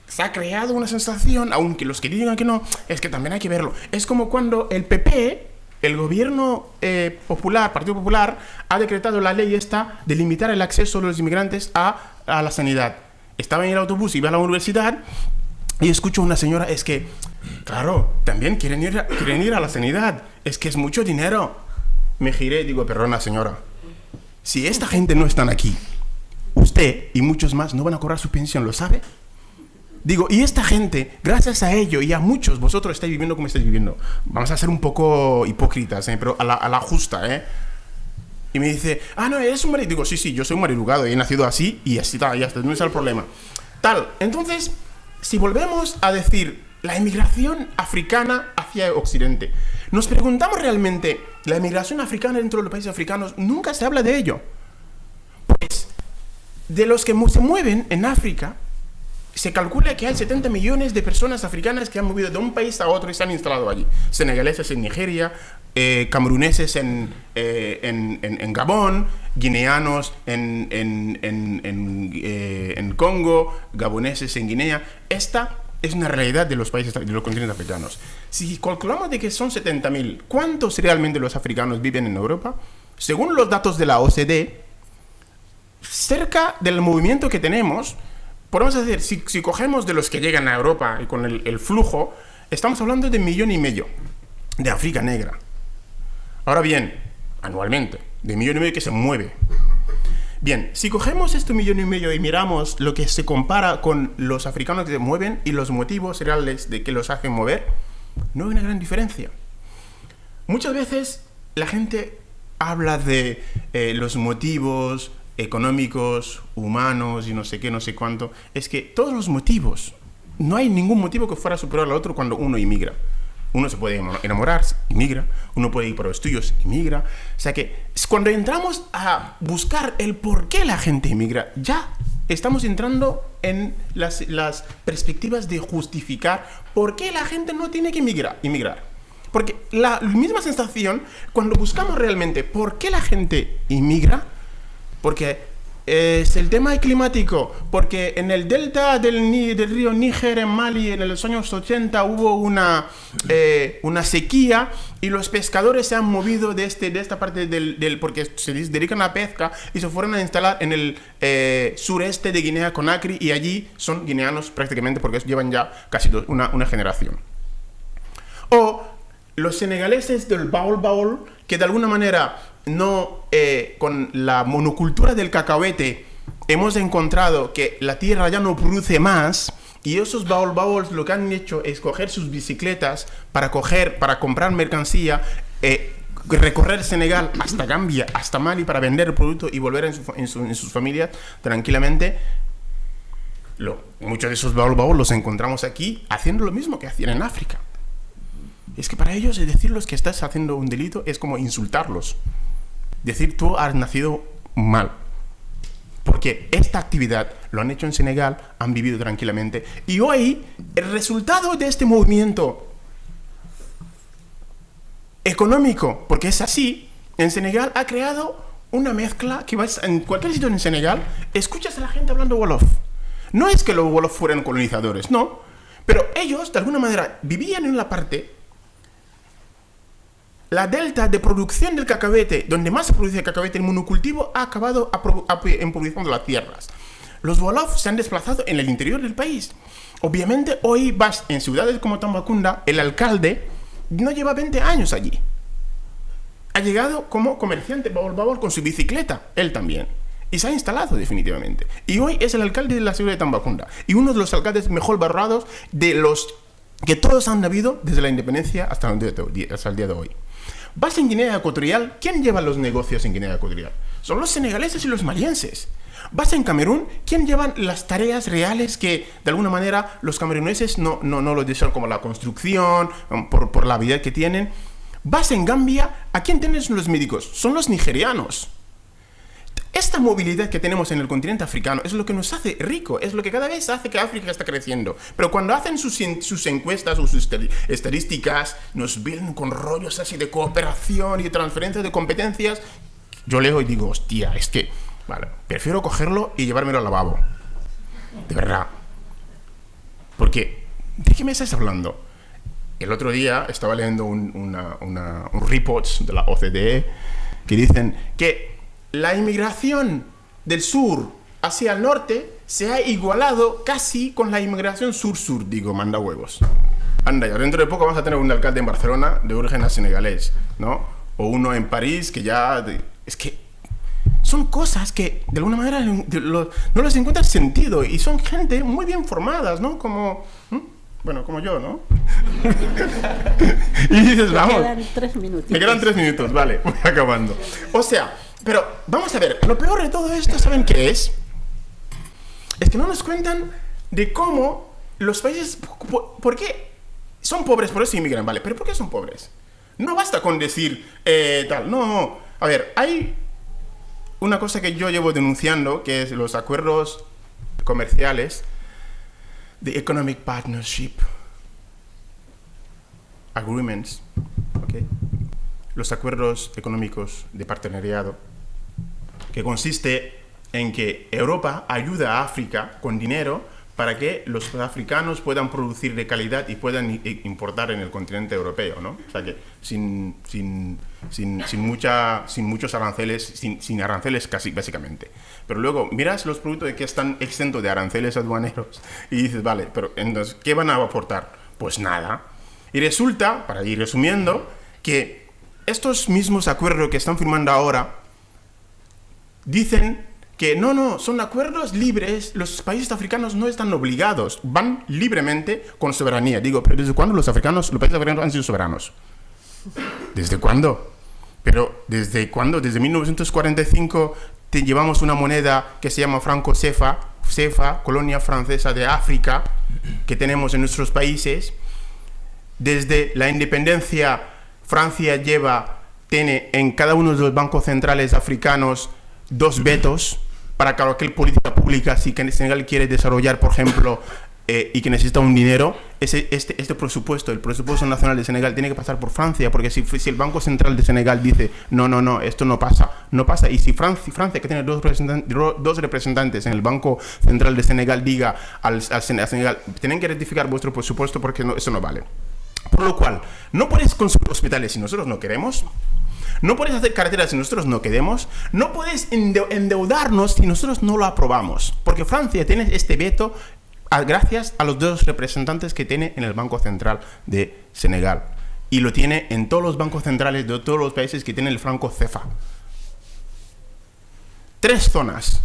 se ha creado una sensación, aunque los que digan que no, es que también hay que verlo. Es como cuando el PP, el gobierno popular, Partido Popular, ha decretado la ley esta de limitar el acceso de los inmigrantes a la sanidad. Estaba en el autobús, iba a la universidad y escucho a una señora, es que, claro, también quieren ir a la sanidad, es que es mucho dinero. Me giré y digo, perdona señora, si esta gente no están aquí, usted y muchos más no van a cobrar su pensión, ¿lo sabe? Digo, y esta gente, gracias a ello y a muchos, vosotros estáis viviendo como estáis viviendo. Vamos a ser un poco hipócritas, pero a la justa, ¿eh? Y me dice, no, eres un marido. Digo, sí, yo soy un marido y he nacido así y así está, ya está, no es el problema. Entonces, si volvemos a decir la inmigración africana hacia Occidente, nos preguntamos realmente, la inmigración africana dentro de los países africanos, nunca se habla de ello. Pues, de los que se mueven en África, se calcula que hay 70 millones de personas africanas que han movido de un país a otro y se han instalado allí. Senegaleses en Nigeria, cameruneses en Gabón, guineanos en Congo, gaboneses en Guinea. Esta es una realidad de los países de los continentes africanos. Si calculamos de que son 70.000, ¿cuántos realmente los africanos viven en Europa? Según los datos de la OCDE, cerca del movimiento que tenemos, podemos decir, si cogemos de los que llegan a Europa y con el flujo, estamos hablando de 1,5 millones de África negra. Ahora bien, anualmente, de 1,5 millones que se mueve. Bien, si cogemos este 1,5 millones y miramos lo que se compara con los africanos que se mueven y los motivos reales de que los hacen mover, no hay una gran diferencia. Muchas veces la gente habla de los motivos económicos, humanos y no sé qué, no sé cuánto. Es que todos los motivos, no hay ningún motivo que fuera superior al otro cuando uno inmigra. Uno se puede enamorar, inmigra. Uno puede ir por los estudios, inmigra. O sea que cuando entramos a buscar el por qué la gente inmigra, ya estamos entrando en las perspectivas de justificar por qué la gente no tiene que inmigrar. Porque la misma sensación, cuando buscamos realmente por qué la gente inmigra, porque es el tema climático, porque en el delta del río Níger, en Mali, en los años 80 hubo una sequía y los pescadores se han movido de esta parte porque se dedican a la pesca y se fueron a instalar en el sureste de Guinea-Conakry y allí son guineanos prácticamente porque llevan ya casi una generación. O los senegaleses del Baol, que de alguna manera con la monocultura del cacahuete hemos encontrado que la tierra ya no produce más y esos Baols lo que han hecho es coger sus bicicletas para comprar mercancía, recorrer Senegal hasta Gambia, hasta Mali para vender el producto y volver en sus familias tranquilamente. Muchos de esos Baol los encontramos aquí haciendo lo mismo que hacían en África. Es que para ellos decirles que estás haciendo un delito es como insultarlos. Decir tú has nacido mal. Porque esta actividad lo han hecho en Senegal, han vivido tranquilamente. Y hoy, el resultado de este movimiento económico, porque es así, en Senegal ha creado una mezcla que vas en cualquier sitio en Senegal, escuchas a la gente hablando wolof. No es que los wolof fueran colonizadores, no. Pero ellos, de alguna manera, vivían en la parte... La delta de producción del cacahuete, donde más se produce el cacahuete, el monocultivo ha acabado empobrizando las tierras. Los Wolof se han desplazado en el interior del país. Obviamente hoy vas en ciudades como Tambacounda, el alcalde no lleva 20 años allí. Ha llegado como comerciante Baol con su bicicleta, él también. Y se ha instalado definitivamente. Y hoy es el alcalde de la ciudad de Tambacounda. Y uno de los alcaldes mejor valorados de los que todos han habido desde la independencia hasta el día de hoy. Vas en Guinea Ecuatorial, ¿quién lleva los negocios en Guinea Ecuatorial? Son los senegaleses y los malienses. Vas en Camerún, ¿quién llevan las tareas reales que de alguna manera los cameruneses no lo desean, como la construcción, por la habilidad que tienen? Vas en Gambia, ¿a quién tienes los médicos? Son los nigerianos. Esta movilidad que tenemos en el continente africano es lo que nos hace rico, es lo que cada vez hace que África está creciendo. Pero cuando hacen sus encuestas o sus estadísticas, nos vienen con rollos así de cooperación y de transferencia de competencias. Yo leo y digo, hostia, es que, vale, prefiero cogerlo y llevármelo al lavabo. De verdad. Porque, ¿de qué me estás hablando? El otro día estaba leyendo un report de la OCDE que dicen que la inmigración del sur hacia el norte se ha igualado casi con la inmigración sur-sur. Digo, manda huevos. Anda, ya dentro de poco vamos a tener un alcalde en Barcelona de origen senegalés, ¿no? O uno en París que ya... Es que son cosas que de alguna manera no les encuentras sentido y son gente muy bien formadas, ¿no? Como... Bueno, como yo, ¿no? Y dices, vamos. Me quedan 3 minutos. Me quedan 3 minutos, vale, voy acabando. O sea... Pero vamos a ver, lo peor de todo esto, ¿saben qué es? Es que no nos cuentan de cómo los países... ¿Por qué son pobres? Por eso inmigran, ¿vale? ¿Pero por qué son pobres? No basta con decir tal, no. A ver, hay una cosa que yo llevo denunciando, que es los acuerdos comerciales de Economic Partnership Agreements, ¿ok? Los acuerdos económicos de partenariado, que consiste en que Europa ayuda a África con dinero para que los africanos puedan producir de calidad y puedan importar en el continente europeo, ¿no? O sea que sin muchos aranceles, sin aranceles casi, básicamente. Pero luego miras los productos que están exentos de aranceles aduaneros y dices, vale, pero entonces, ¿qué van a aportar? Pues nada. Y resulta, para ir resumiendo, que estos mismos acuerdos que están firmando ahora dicen que no, son acuerdos libres, los países africanos no están obligados, van libremente con soberanía. Digo, pero ¿desde cuándo los países africanos han sido soberanos? ¿Desde cuándo? Pero ¿desde cuándo? Desde 1945 llevamos una moneda que se llama franco CFA, colonia francesa de África, que tenemos en nuestros países. Desde la independencia, Francia tiene en cada uno de los bancos centrales africanos 2 vetos para cualquier política pública si Senegal quiere desarrollar, por ejemplo, y que necesita un dinero, este presupuesto, el presupuesto nacional de Senegal, tiene que pasar por Francia, porque si el Banco Central de Senegal dice no, esto no pasa, y si Francia, que tiene dos representantes en el Banco Central de Senegal, diga al Senegal, tienen que rectificar vuestro presupuesto porque eso no vale. Por lo cual, no puedes construir hospitales si nosotros no queremos, no puedes hacer carreteras si nosotros no queremos, no puedes endeudarnos si nosotros no lo aprobamos, porque Francia tiene este veto gracias a los dos representantes que tiene en el Banco Central de Senegal. Y lo tiene en todos los bancos centrales de todos los países que tienen el franco CFA. 3 zonas.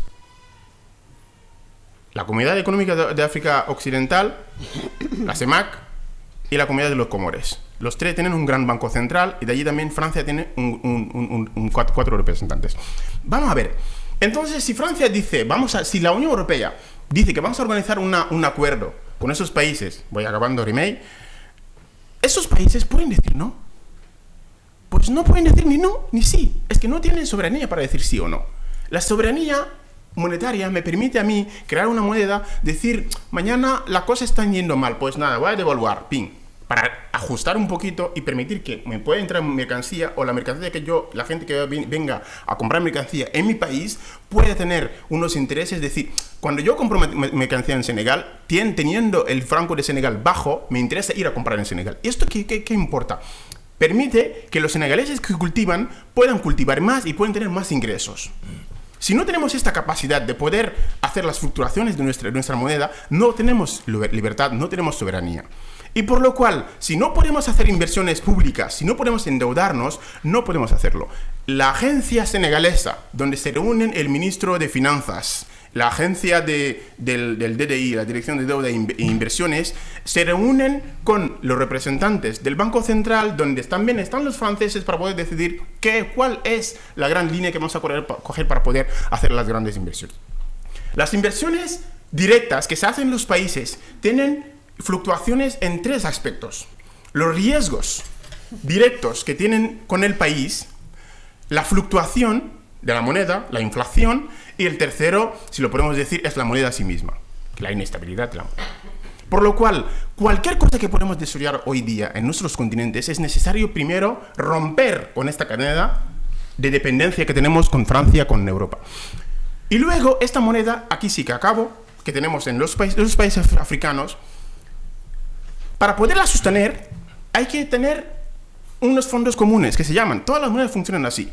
La Comunidad Económica de África Occidental, la CEMAC y la Comunidad de los Comores. Los 3 tienen un gran banco central y de allí también Francia tiene 4 representantes. Vamos a ver. Entonces, si Francia dice, si la Unión Europea dice que vamos a organizar un acuerdo con esos países, voy acabando, Remey, esos países pueden decir no. Pues no pueden decir ni no ni sí. Es que no tienen soberanía para decir sí o no. La soberanía monetaria me permite a mí crear una moneda, decir, mañana la cosa está yendo mal, pues nada, voy a devaluar, ping, para ajustar un poquito y permitir que me pueda entrar mercancía, o la mercancía la gente que venga a comprar mercancía en mi país puede tener unos intereses. Es decir, cuando yo compro mercancía en Senegal, teniendo el franco de Senegal bajo, me interesa ir a comprar en Senegal. ¿Y esto qué importa? Permite que los senegaleses que cultivan puedan cultivar más y pueden tener más ingresos. Si no tenemos esta capacidad de poder hacer las fluctuaciones de nuestra moneda, no tenemos libertad, no tenemos soberanía. Y por lo cual, si no podemos hacer inversiones públicas, si no podemos endeudarnos, no podemos hacerlo. La agencia senegalesa, donde se reúnen el ministro de Finanzas, la agencia del DDI, la Dirección de Deuda e Inversiones, se reúnen con los representantes del Banco Central, donde también están los franceses, para poder decidir cuál es la gran línea que vamos a coger para poder hacer las grandes inversiones. Las inversiones directas que se hacen en los países tienen fluctuaciones en 3 aspectos: los riesgos directos que tienen con el país, la fluctuación de la moneda, la inflación, y el tercero, si lo podemos decir, es la moneda a sí misma, la inestabilidad de la moneda. Por lo cual, cualquier cosa que podemos desarrollar hoy día en nuestros continentes, es necesario primero romper con esta cadena de dependencia que tenemos con Francia, con Europa. Y luego, esta moneda, aquí sí que acabo, que tenemos en los países africanos, para poderla sostener, hay que tener unos fondos comunes que se llaman, todas las monedas funcionan así.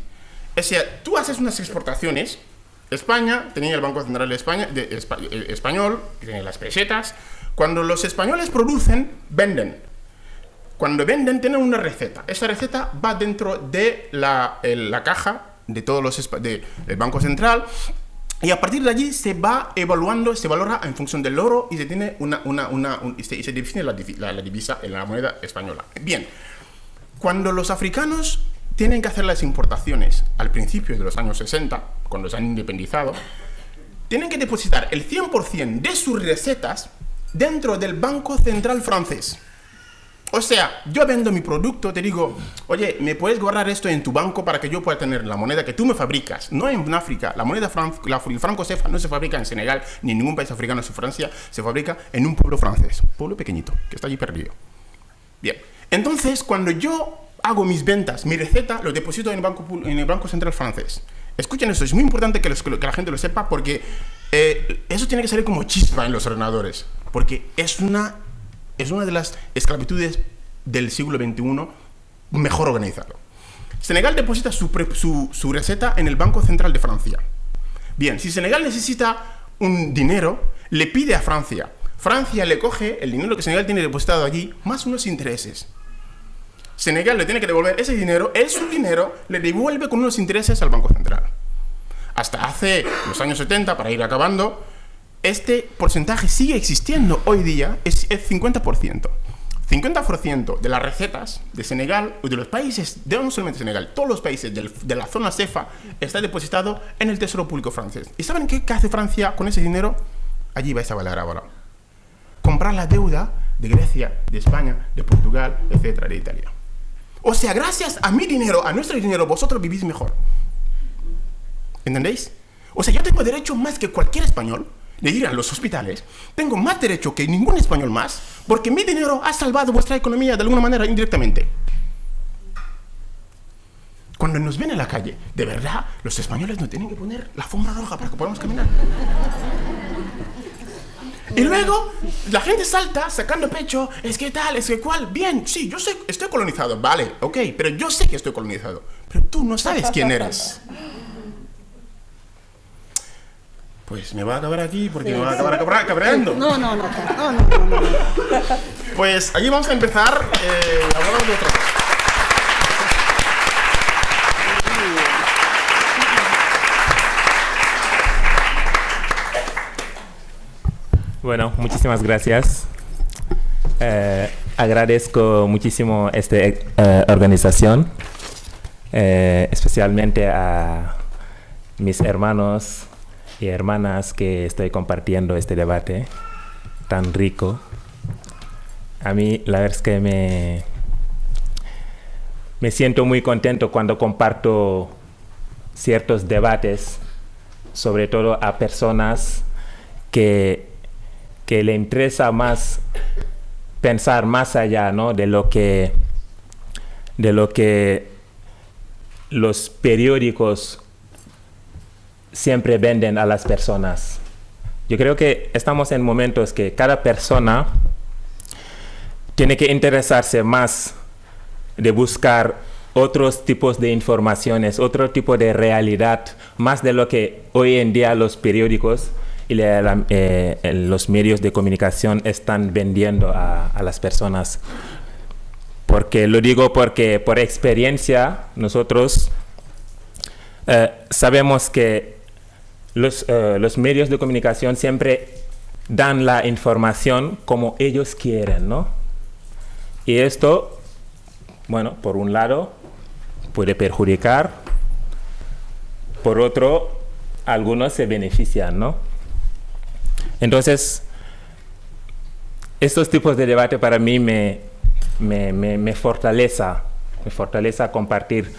O sea, tú haces unas exportaciones. España tenía el Banco Central de España, español, que tiene las pesetas. Cuando los españoles producen, venden. Cuando venden, tienen una receta. Esa receta va dentro de la caja de todos del Banco Central. Y a partir de allí se va evaluando, se valora en función del oro y se tiene se define la divisa en la moneda española. Bien, cuando los africanos tienen que hacer las importaciones al principio de los años 60, cuando se han independizado, tienen que depositar el 100% de sus recetas dentro del Banco Central francés. O sea, yo vendo mi producto, te digo, oye, ¿me puedes guardar esto en tu banco para que yo pueda tener la moneda que tú me fabricas? No en África, la moneda el franco CFA no se fabrica en Senegal ni en ningún país africano, en Francia, se fabrica en un pueblo francés, un pueblo pequeñito, que está allí perdido. Bien, entonces cuando yo hago mis ventas, mi receta, lo deposito en el Banco Central francés. Escuchen esto, es muy importante que la gente lo sepa, porque eso tiene que salir como chispa en los ordenadores, porque es una de las esclavitudes del siglo XXI mejor organizado. Senegal deposita su receta en el Banco Central de Francia. Bien, si Senegal necesita un dinero, le pide a Francia. Francia le coge el dinero que Senegal tiene depositado allí, más unos intereses. Senegal le tiene que devolver ese dinero, su dinero, le devuelve con unos intereses al Banco Central. Hasta hace los años 70, para ir acabando, este porcentaje sigue existiendo hoy día, es el 50%. 50% de las recetas de Senegal, o de los países, no solamente Senegal, todos los países de la zona CEFA, está depositado en el Tesoro Público francés. ¿Y saben qué hace Francia con ese dinero? Allí vais a bailar ahora. Comprar la deuda de Grecia, de España, de Portugal, etcétera, de Italia. O sea, gracias a mi dinero, a nuestro dinero, vosotros vivís mejor. ¿Entendéis? O sea, yo tengo derecho más que cualquier español de ir a los hospitales, tengo más derecho que ningún español más, porque mi dinero ha salvado vuestra economía de alguna manera indirectamente. Cuando nos ven en la calle, de verdad, los españoles no tienen que poner la alfombra roja para que podamos caminar. Y luego, la gente salta sacando pecho, es que tal, es que cual, bien, sí, yo sé, estoy colonizado, vale, ok, pero yo sé que estoy colonizado, pero tú no sabes quién eres. Pues me voy a acabar aquí porque me voy a acabar cabreando. No. Pues allí vamos a empezar hablando de otra cosa. Bueno, muchísimas gracias. Agradezco muchísimo esta organización, especialmente a mis hermanos y hermanas que estoy compartiendo este debate tan rico. A mí la verdad es que me siento muy contento cuando comparto ciertos debates, sobre todo a personas que le interesa más pensar más allá, ¿no?, de lo que los periódicos siempre venden a las personas. Yo creo que estamos en momentos que cada persona tiene que interesarse más de buscar otros tipos de informaciones, otro tipo de realidad, más de lo que hoy en día los periódicos y los medios de comunicación están vendiendo a las personas. Lo digo porque por experiencia nosotros sabemos que los medios de comunicación siempre dan la información como ellos quieren, ¿no? Y esto, bueno, por un lado puede perjudicar, por otro algunos se benefician, ¿no? Entonces, estos tipos de debate para mí me fortalece compartir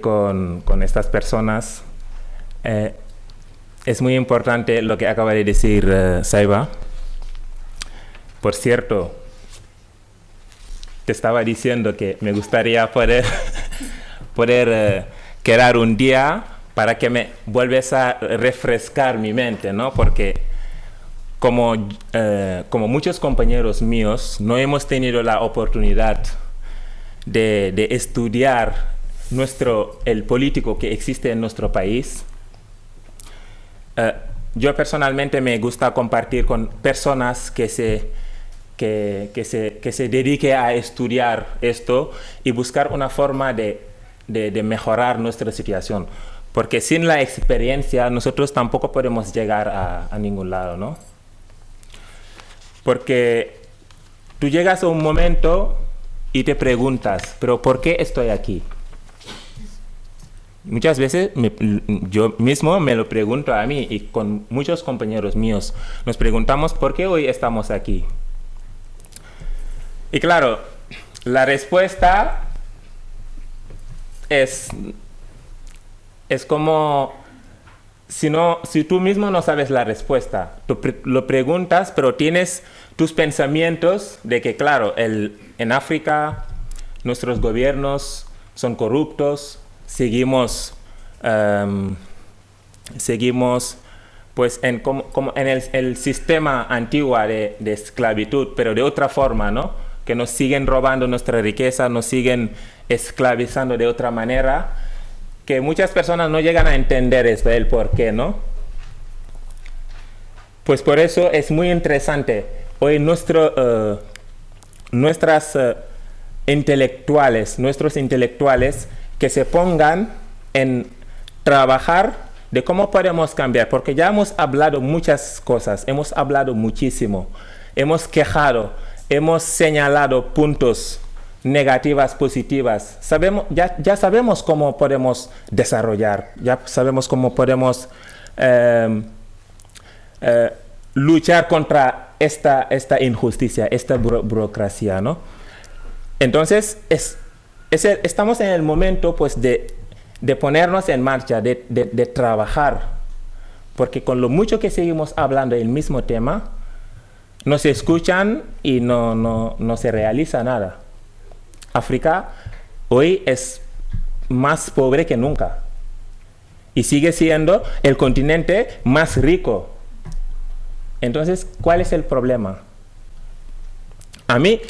con estas personas. Es muy importante lo que acaba de decir Saiba. Por cierto, te estaba diciendo que me gustaría poder quedar un día para que me vuelves a refrescar mi mente, ¿no? Porque como muchos compañeros míos, no hemos tenido la oportunidad de estudiar el político que existe en nuestro país. Yo personalmente me gusta compartir con personas que se dediquen a estudiar esto y buscar una forma de mejorar nuestra situación. Porque sin la experiencia nosotros tampoco podemos llegar a ningún lado, ¿no? Porque tú llegas a un momento y te preguntas, ¿pero por qué estoy aquí? Muchas veces yo mismo me lo pregunto a mí y con muchos compañeros míos. Nos preguntamos por qué hoy estamos aquí. Y claro, la respuesta es como si tú mismo no sabes la respuesta. Tú lo preguntas, pero tienes tus pensamientos de que, claro, en África nuestros gobiernos son corruptos, seguimos pues como en el sistema antiguo de esclavitud, pero de otra forma, ¿no? Que nos siguen robando nuestra riqueza, nos siguen esclavizando de otra manera, que muchas personas no llegan a entender eso, el por qué, ¿no? Pues por eso es muy interesante hoy nuestros intelectuales que se pongan en trabajar de cómo podemos cambiar, porque ya hemos hablado muchas cosas, hemos hablado muchísimo, hemos quejado, hemos señalado puntos negativas, positivas. Ya sabemos cómo podemos desarrollar, ya sabemos cómo podemos luchar contra esta injusticia, esta burocracia, ¿no? Entonces, estamos en el momento pues, de ponernos en marcha, de trabajar porque con lo mucho que seguimos hablando del mismo tema, no se escuchan y no se realiza nada. África hoy es más pobre que nunca y sigue siendo el continente más rico. Entonces, ¿cuál es el problema? A mí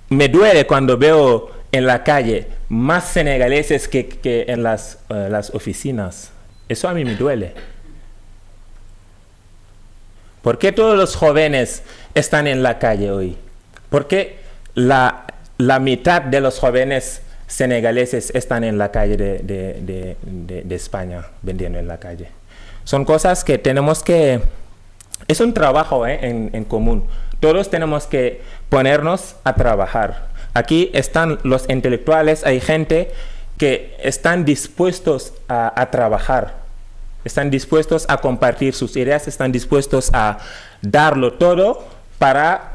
me duele cuando veo en la calle más senegaleses que en las oficinas. Eso a mí me duele. ¿Por qué todos los jóvenes están en la calle hoy? ¿Por qué la mitad de los jóvenes senegaleses están en la calle de España, vendiendo en la calle? Son cosas que tenemos que... Es un trabajo en común. Todos tenemos que ponernos a trabajar. Aquí están los intelectuales, hay gente que están dispuestos a trabajar, están dispuestos a compartir sus ideas, están dispuestos a darlo todo para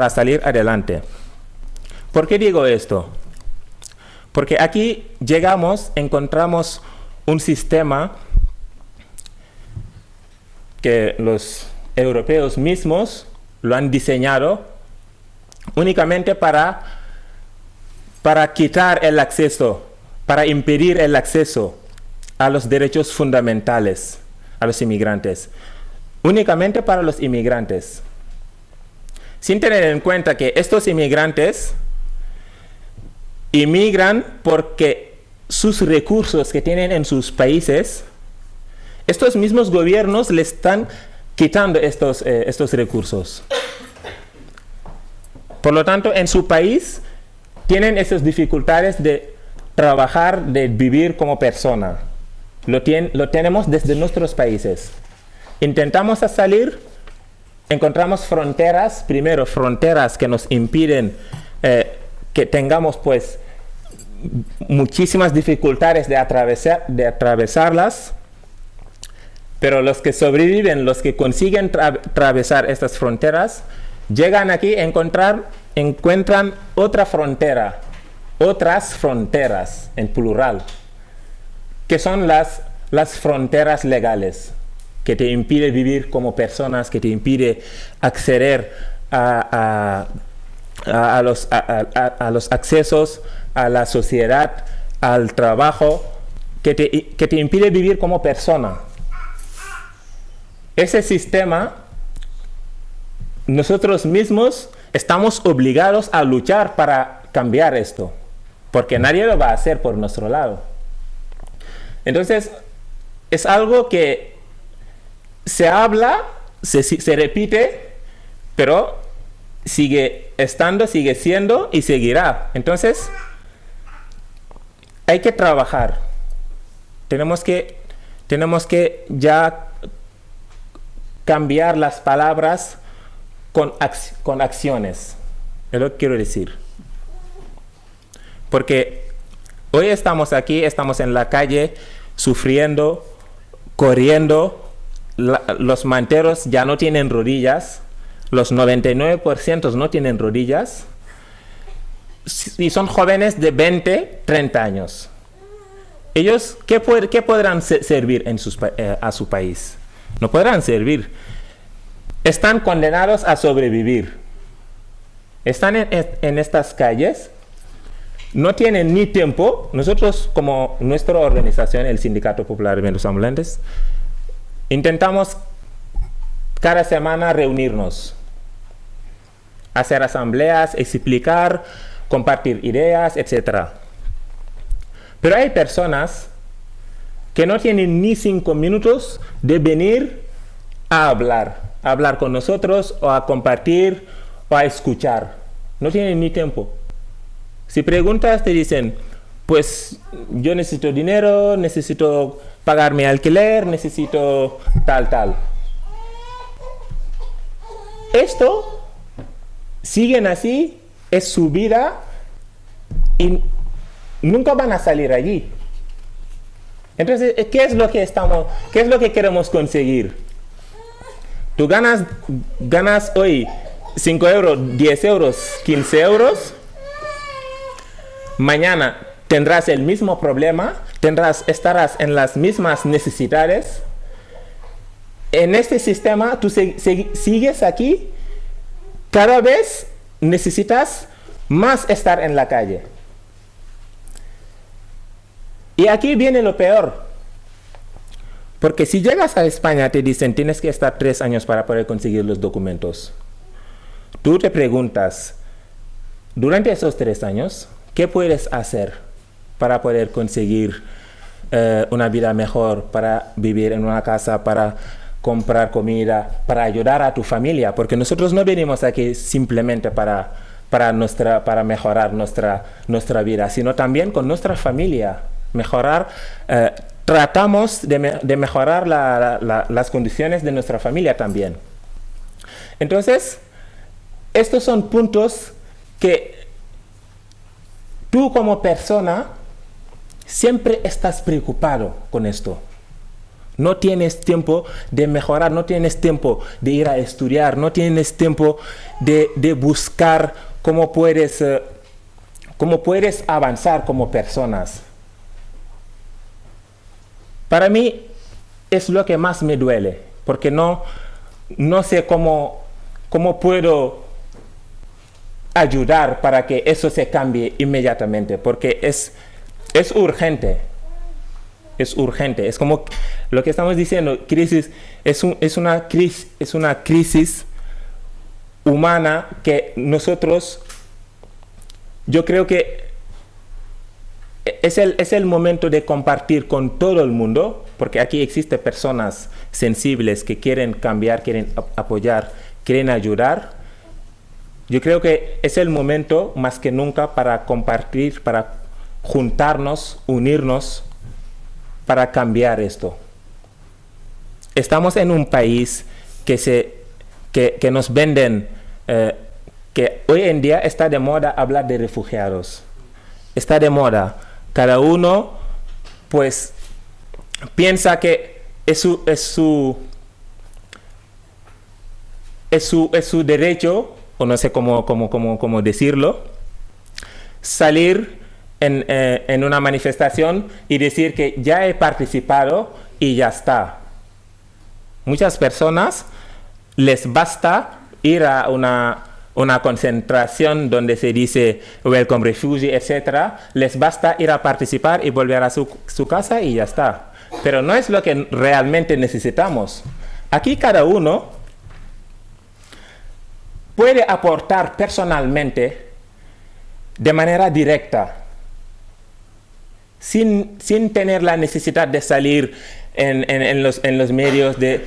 salir adelante. ¿Por qué digo esto? Porque aquí encontramos un sistema que los europeos mismos lo han diseñado únicamente para quitar el acceso, para impedir el acceso a los derechos fundamentales a los inmigrantes, únicamente para los inmigrantes, sin tener en cuenta que estos inmigrantes inmigran porque sus recursos que tienen en sus países, estos mismos gobiernos les están quitando estos recursos. Por lo tanto, en su país tienen esas dificultades de trabajar, de vivir como persona. Lo tenemos desde nuestros países. Intentamos salir, encontramos fronteras, primero fronteras que nos impiden que tengamos pues muchísimas dificultades de atravesarlas, pero los que sobreviven, los que consiguen atravesar estas fronteras, llegan aquí a encuentran otra frontera, otras fronteras en plural, que son las fronteras legales, que te impide vivir como personas, que te impide acceder a los accesos a la sociedad, al trabajo, que te impide vivir como persona. Ese sistema, nosotros mismos estamos obligados a luchar para cambiar esto, porque nadie lo va a hacer por nuestro lado. Entonces, es algo que se habla, se repite, pero sigue estando, sigue siendo y seguirá. Entonces, hay que trabajar. Tenemos que ya cambiar las palabras con acciones. Es lo que quiero decir. Porque hoy estamos aquí, estamos en la calle, sufriendo, corriendo. Los manteros ya no tienen rodillas. Los 99% no tienen rodillas. Y son jóvenes de 20, 30 años. Ellos, ¿qué podrán servir a su país? No podrán servir. Están condenados a sobrevivir. Están en estas calles. No tienen ni tiempo. Nosotros, como nuestra organización, el Sindicato Popular de Venderos Ambulantes, intentamos cada semana reunirnos, hacer asambleas, explicar, compartir ideas, etc. Pero hay personas que no tienen ni 5 minutos de venir a hablar con nosotros o a compartir o a escuchar. No tienen ni tiempo. Si preguntas, te dicen, pues yo necesito dinero, necesito pagar mi alquiler, necesito tal. Esto siguen así, es su vida y nunca van a salir allí. Entonces, ¿qué es lo que queremos conseguir? Tú ganas hoy 5 euros, 10 euros, 15 euros. Mañana tendrás el mismo problema, estarás en las mismas necesidades. en este sistema tú sigues aquí, cada vez necesitas más estar en la calle. Y aquí viene lo peor. Porque si llegas a España te dicen tienes que estar 3 años para poder conseguir los documentos. Tú te preguntas, durante esos 3 años, ¿qué puedes hacer para poder conseguir una vida mejor, para vivir en una casa, para comprar comida, para ayudar a tu familia? Porque nosotros no venimos aquí simplemente para mejorar nuestra vida, sino también con nuestra familia. Tratamos de mejorar las condiciones de nuestra familia también. Entonces, estos son puntos que tú como persona siempre estás preocupado con esto. No tienes tiempo de mejorar, no tienes tiempo de ir a estudiar, no tienes tiempo de buscar cómo puedes avanzar como personas. Para mí es lo que más me duele, porque no sé cómo puedo ayudar para que eso se cambie inmediatamente, porque es urgente. Es urgente. Es como lo que estamos diciendo, crisis es una crisis humana que nosotros, yo creo que es el momento de compartir con todo el mundo, porque aquí existen personas sensibles que quieren cambiar, quieren apoyar, quieren ayudar. Yo creo que es el momento más que nunca para compartir, para juntarnos, unirnos, para cambiar esto. Estamos en un país que nos venden, que hoy en día está de moda hablar de refugiados. Está de moda. Cada uno, pues, piensa que es su derecho, o no sé cómo decirlo, salir en una manifestación y decir que ya he participado y ya está. Muchas personas les basta ir a una concentración donde se dice welcome refugee, etc. Les basta ir a participar y volver a su casa y ya está. Pero no es lo que realmente necesitamos. Aquí cada uno puede aportar personalmente de manera directa, sin tener la necesidad de salir en los medios, de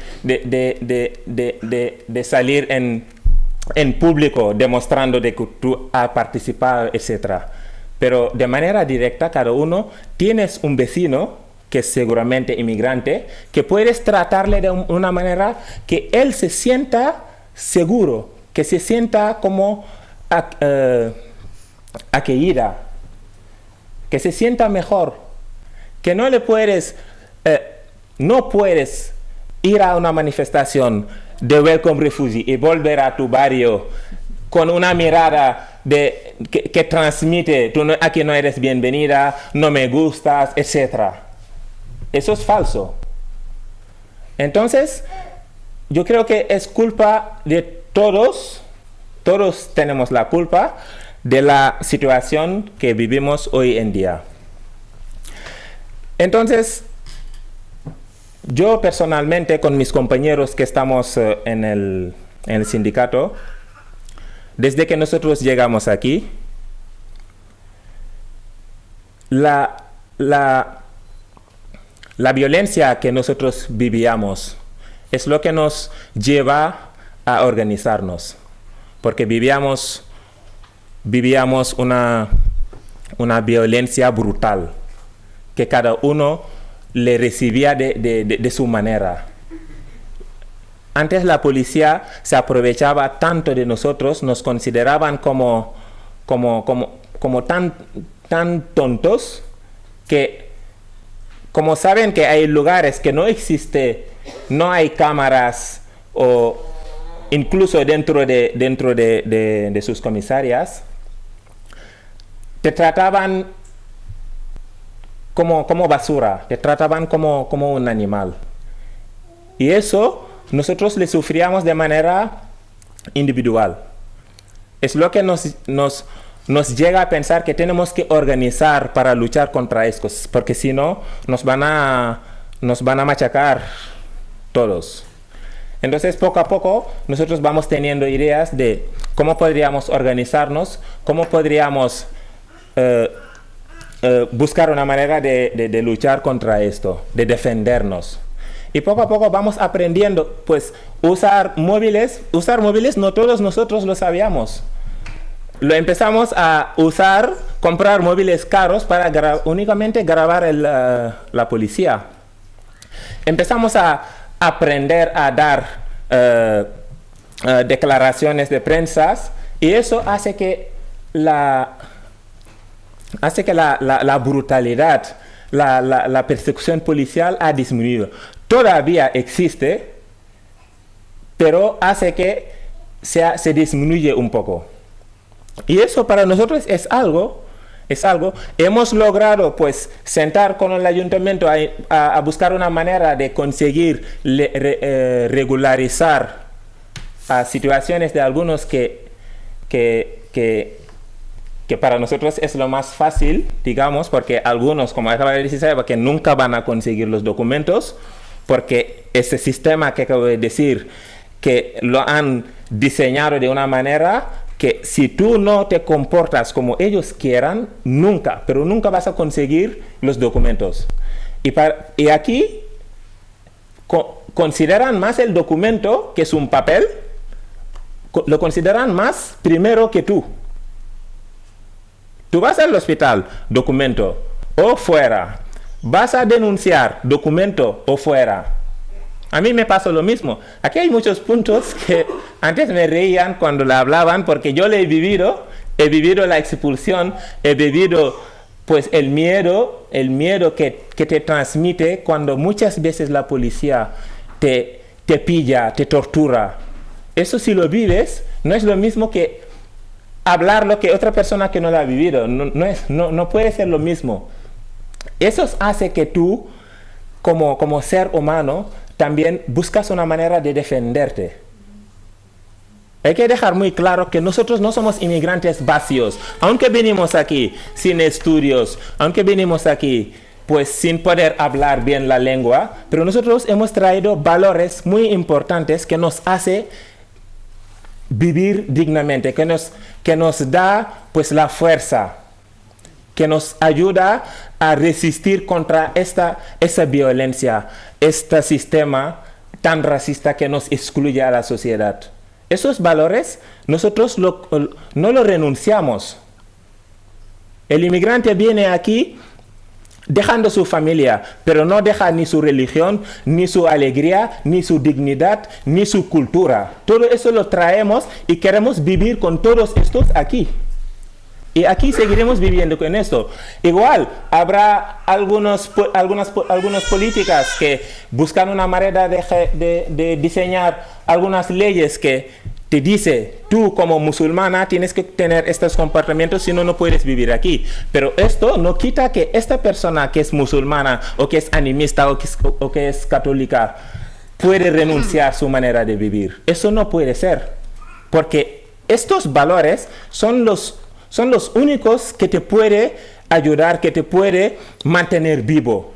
salir en público demostrando de que tú has participado, etc. Pero de manera directa, cada uno tienes un vecino que es seguramente inmigrante, que puedes tratarle de una manera que él se sienta seguro, que se sienta como acogida, que se sienta mejor, que no puedes ir a una manifestación de welcome refugee y volver a tu barrio con una mirada que transmite aquí no eres bienvenida, no me gustas, etc. Eso es falso. Entonces, yo creo que es culpa de todos tenemos la culpa de la situación que vivimos hoy en día. Entonces, yo personalmente con mis compañeros que estamos en el sindicato, desde que nosotros llegamos aquí, la violencia que nosotros vivíamos es lo que nos lleva a organizarnos, porque vivíamos una violencia brutal que cada uno le recibía de su manera. Antes la policía se aprovechaba tanto de nosotros, nos consideraban como tan tontos que, como saben que hay lugares que no hay cámaras, o incluso dentro de sus comisarias, te trataban como basura, te trataban como un animal. Y eso nosotros le sufríamos de manera individual. Es lo que nos llega a pensar que tenemos que organizar para luchar contra esto, porque si no, nos van a machacar todos. Entonces, poco a poco, nosotros vamos teniendo ideas de cómo podríamos organizarnos, cómo podríamos buscar una manera de luchar contra esto, de defendernos. Y poco a poco vamos aprendiendo, pues, usar móviles no todos nosotros lo sabíamos. Lo empezamos a usar, comprar móviles caros para únicamente grabar la policía. Empezamos a aprender a dar declaraciones de prensa, y eso hace que la brutalidad, la persecución policial ha disminuido. Todavía existe, pero hace que se disminuye un poco. Y eso para nosotros es algo. Hemos logrado, pues, sentar con el ayuntamiento a buscar una manera de conseguir regularizar situaciones de algunos que para nosotros es lo más fácil, digamos, porque algunos, como acaba de decir, que nunca van a conseguir los documentos, porque ese sistema que acabo de decir, que lo han diseñado de una manera que si tú no te comportas como ellos quieran, nunca vas a conseguir los documentos. Y aquí consideran más el documento, que es un papel, lo consideran más primero que tú. Tú vas al hospital, documento, o fuera. Vas a denunciar, documento, o fuera. A mí me pasa lo mismo. Aquí hay muchos puntos que antes me reían cuando la hablaban, porque yo le he vivido la expulsión, he vivido, pues, el miedo que te transmite cuando muchas veces la policía te pilla, te tortura. Eso, si lo vives, no es lo mismo que hablarlo que otra persona que no lo ha vivido. No puede ser lo mismo. Eso hace que tú, como ser humano, también buscas una manera de defenderte. Hay que dejar muy claro que nosotros no somos inmigrantes vacíos. Aunque venimos aquí sin estudios, aunque venimos aquí, pues, sin poder hablar bien la lengua, pero nosotros hemos traído valores muy importantes que nos hace vivir dignamente, que nos da, pues, la fuerza, que nos ayuda a resistir contra esa violencia, este sistema tan racista que nos excluye a la sociedad. Esos valores nosotros no los renunciamos. El inmigrante viene aquí dejando su familia, pero no deja ni su religión, ni su alegría, ni su dignidad, ni su cultura. Todo eso lo traemos y queremos vivir con todos estos aquí. Y aquí seguiremos viviendo con esto. Igual, habrá algunas políticas que buscan una manera de diseñar algunas leyes que te dice, tú como musulmana tienes que tener estos comportamientos, si no, no puedes vivir aquí. Pero esto no quita que esta persona que es musulmana, o que es animista, o que es católica, puede renunciar a su manera de vivir. Eso no puede ser. Porque estos valores son los únicos que te puede ayudar, que te puede mantener vivo.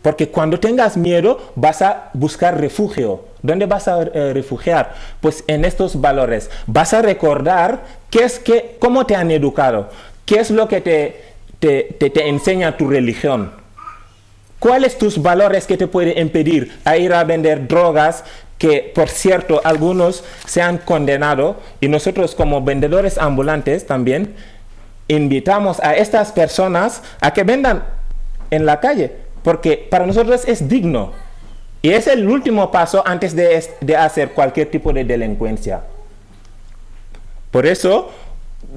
Porque cuando tengas miedo, vas a buscar refugio. ¿Dónde vas a refugiar? Pues en estos valores. Vas a recordar cómo te han educado, qué es lo que te enseña tu religión. ¿Cuáles tus valores que te pueden impedir a ir a vender drogas? Que, por cierto, algunos se han condenado, y nosotros como vendedores ambulantes también invitamos a estas personas a que vendan en la calle, porque para nosotros es digno y es el último paso antes de hacer cualquier tipo de delincuencia. Por eso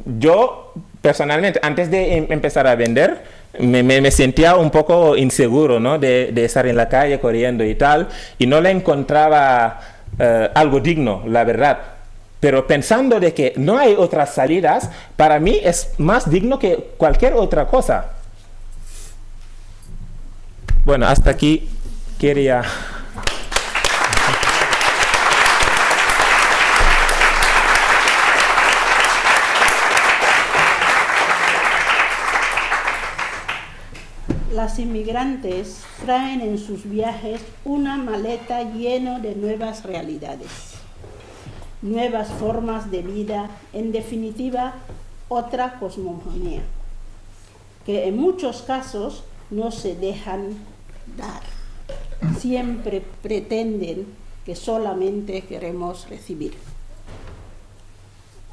yo personalmente, antes de empezar a vender, me sentía un poco inseguro, ¿no? de estar en la calle corriendo y tal, y no le encontraba algo digno, la verdad. Pero pensando de que no hay otras salidas, para mí es más digno que cualquier otra cosa. Bueno, hasta aquí quería... Las inmigrantes traen en sus viajes una maleta llena de nuevas realidades, nuevas formas de vida, en definitiva, otra cosmogonía, que en muchos casos no se dejan dar. Siempre pretenden que solamente queremos recibir.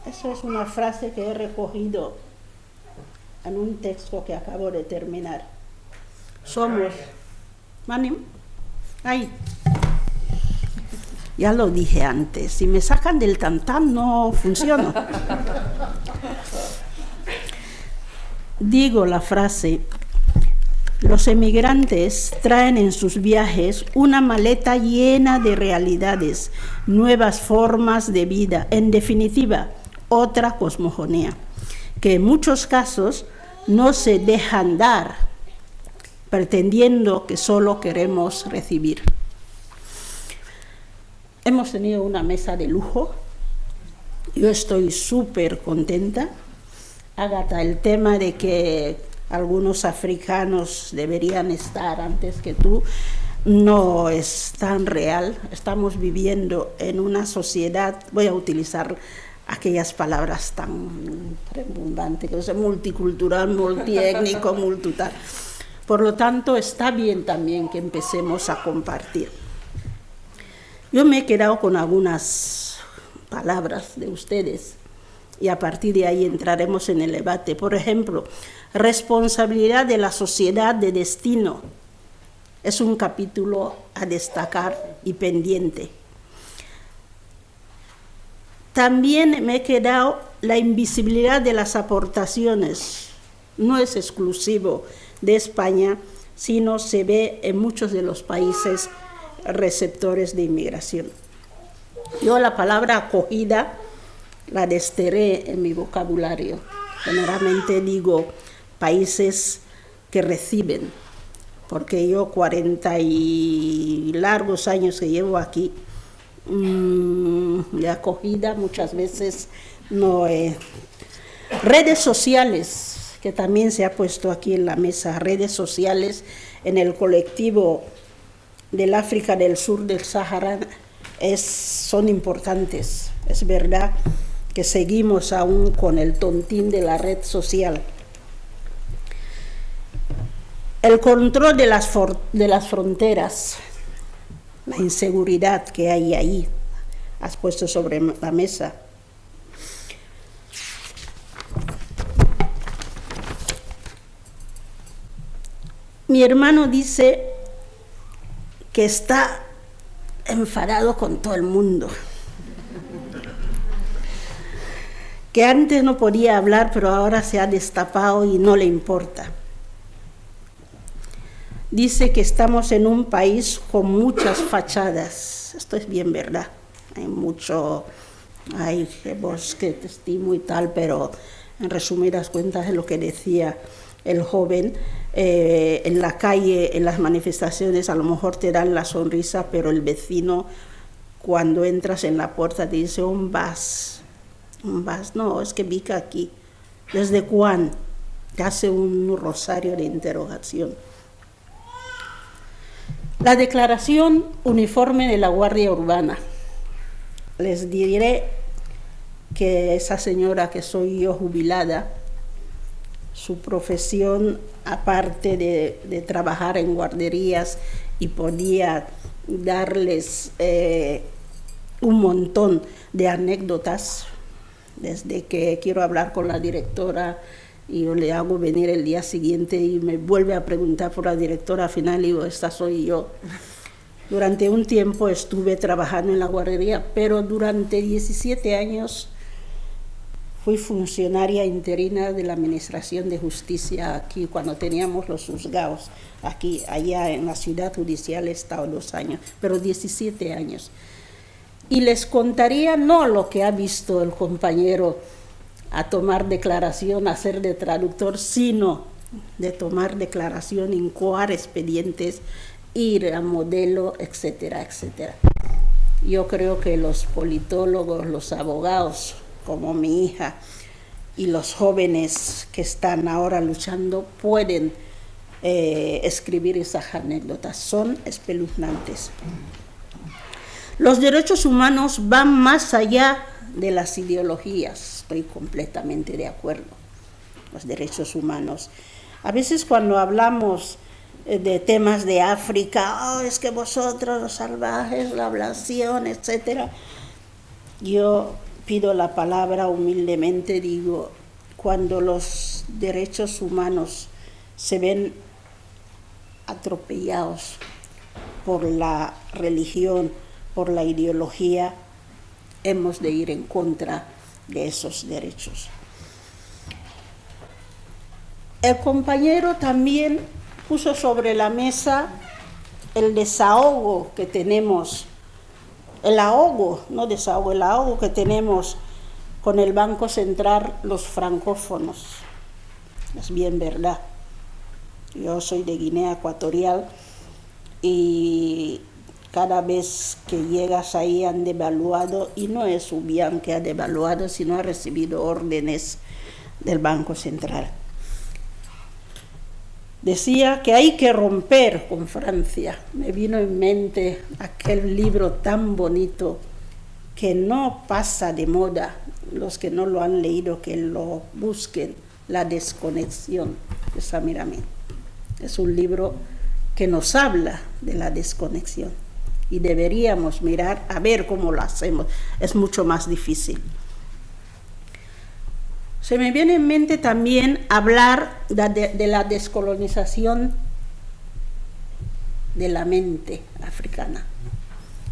Eso es una frase que he recogido en un texto que acabo de terminar. Somos... ¿Manim? Ahí. Ya lo dije antes, si me sacan del tantán no funciona. Digo la frase: los emigrantes traen en sus viajes una maleta llena de realidades, nuevas formas de vida, en definitiva, otra cosmogonía, que en muchos casos no se dejan dar, pretendiendo que solo queremos recibir. Hemos tenido una mesa de lujo. Yo estoy súper contenta. Ágata, el tema de que algunos africanos deberían estar antes que tú no es tan real. Estamos viviendo en una sociedad, voy a utilizar aquellas palabras tan redundantes, que es multicultural, multiétnico, multital. Por lo tanto, está bien también que empecemos a compartir. Yo me he quedado con algunas palabras de ustedes y a partir de ahí entraremos en el debate. Por ejemplo, responsabilidad de la sociedad de destino. Es un capítulo a destacar y pendiente. También me he quedado la invisibilidad de las aportaciones. No es exclusivo de España, sino se ve en muchos de los países receptores de inmigración. Yo la palabra acogida la desterré en mi vocabulario. Generalmente digo países que reciben, porque yo 40 y largos años que llevo aquí, de acogida muchas veces no he... Redes sociales, que también se ha puesto aquí en la mesa, redes sociales en el colectivo del África del Sur del Sahara son importantes. Es verdad que seguimos aún con el tontín de la red social. El control de las fronteras, la inseguridad que hay ahí, has puesto sobre la mesa. Mi hermano dice que está enfadado con todo el mundo, que antes no podía hablar, pero ahora se ha destapado y no le importa. Dice que estamos en un país con muchas fachadas. Esto es bien verdad. Hay bosque, te estimo y tal, pero en resumidas cuentas es lo que decía el joven. En la calle, en las manifestaciones, a lo mejor te dan la sonrisa, pero el vecino, cuando entras en la puerta, te dice: un vas, no, es que vica aquí. ¿Desde cuándo? Te hace un rosario de interrogación. La declaración uniforme de la Guardia Urbana. Les diré que esa señora, que soy yo jubilada, su profesión, aparte de trabajar en guarderías, y podía darles un montón de anécdotas, desde que quiero hablar con la directora y yo le hago venir el día siguiente y me vuelve a preguntar por la directora, al final digo: esta soy yo. Durante un tiempo estuve trabajando en la guardería, pero durante 17 años fui funcionaria interina de la Administración de Justicia aquí, cuando teníamos los juzgados. Aquí, allá en la ciudad judicial he estado 2 años, pero 17 años. Y les contaría no lo que ha visto el compañero a tomar declaración, a ser de traductor, sino de tomar declaración, incoar expedientes, ir a modelo, etcétera, etcétera. Yo creo que los politólogos, los abogados, como mi hija, y los jóvenes que están ahora luchando, pueden escribir esas anécdotas. Son espeluznantes. Los derechos humanos van más allá de las ideologías, estoy completamente de acuerdo. Los derechos humanos. A veces cuando hablamos de temas de África, es que vosotros los salvajes, la ablación, etc. Yo pido la palabra humildemente, digo, cuando los derechos humanos se ven atropellados por la religión, por la ideología, hemos de ir en contra de esos derechos. El compañero también puso sobre la mesa el desahogo que tenemos, el ahogo que tenemos con el Banco Central, los francófonos. Es bien verdad. Yo soy de Guinea Ecuatorial y cada vez que llegas ahí han devaluado, y no es Ubián que ha devaluado, sino ha recibido órdenes del Banco Central. Decía que hay que romper con Francia. Me vino en mente aquel libro tan bonito que no pasa de moda. Los que no lo han leído, que lo busquen, La desconexión de Samir Amin. Es un libro que nos habla de la desconexión y deberíamos mirar a ver cómo lo hacemos. Es mucho más difícil. Se me viene en mente también hablar de la descolonización de la mente africana.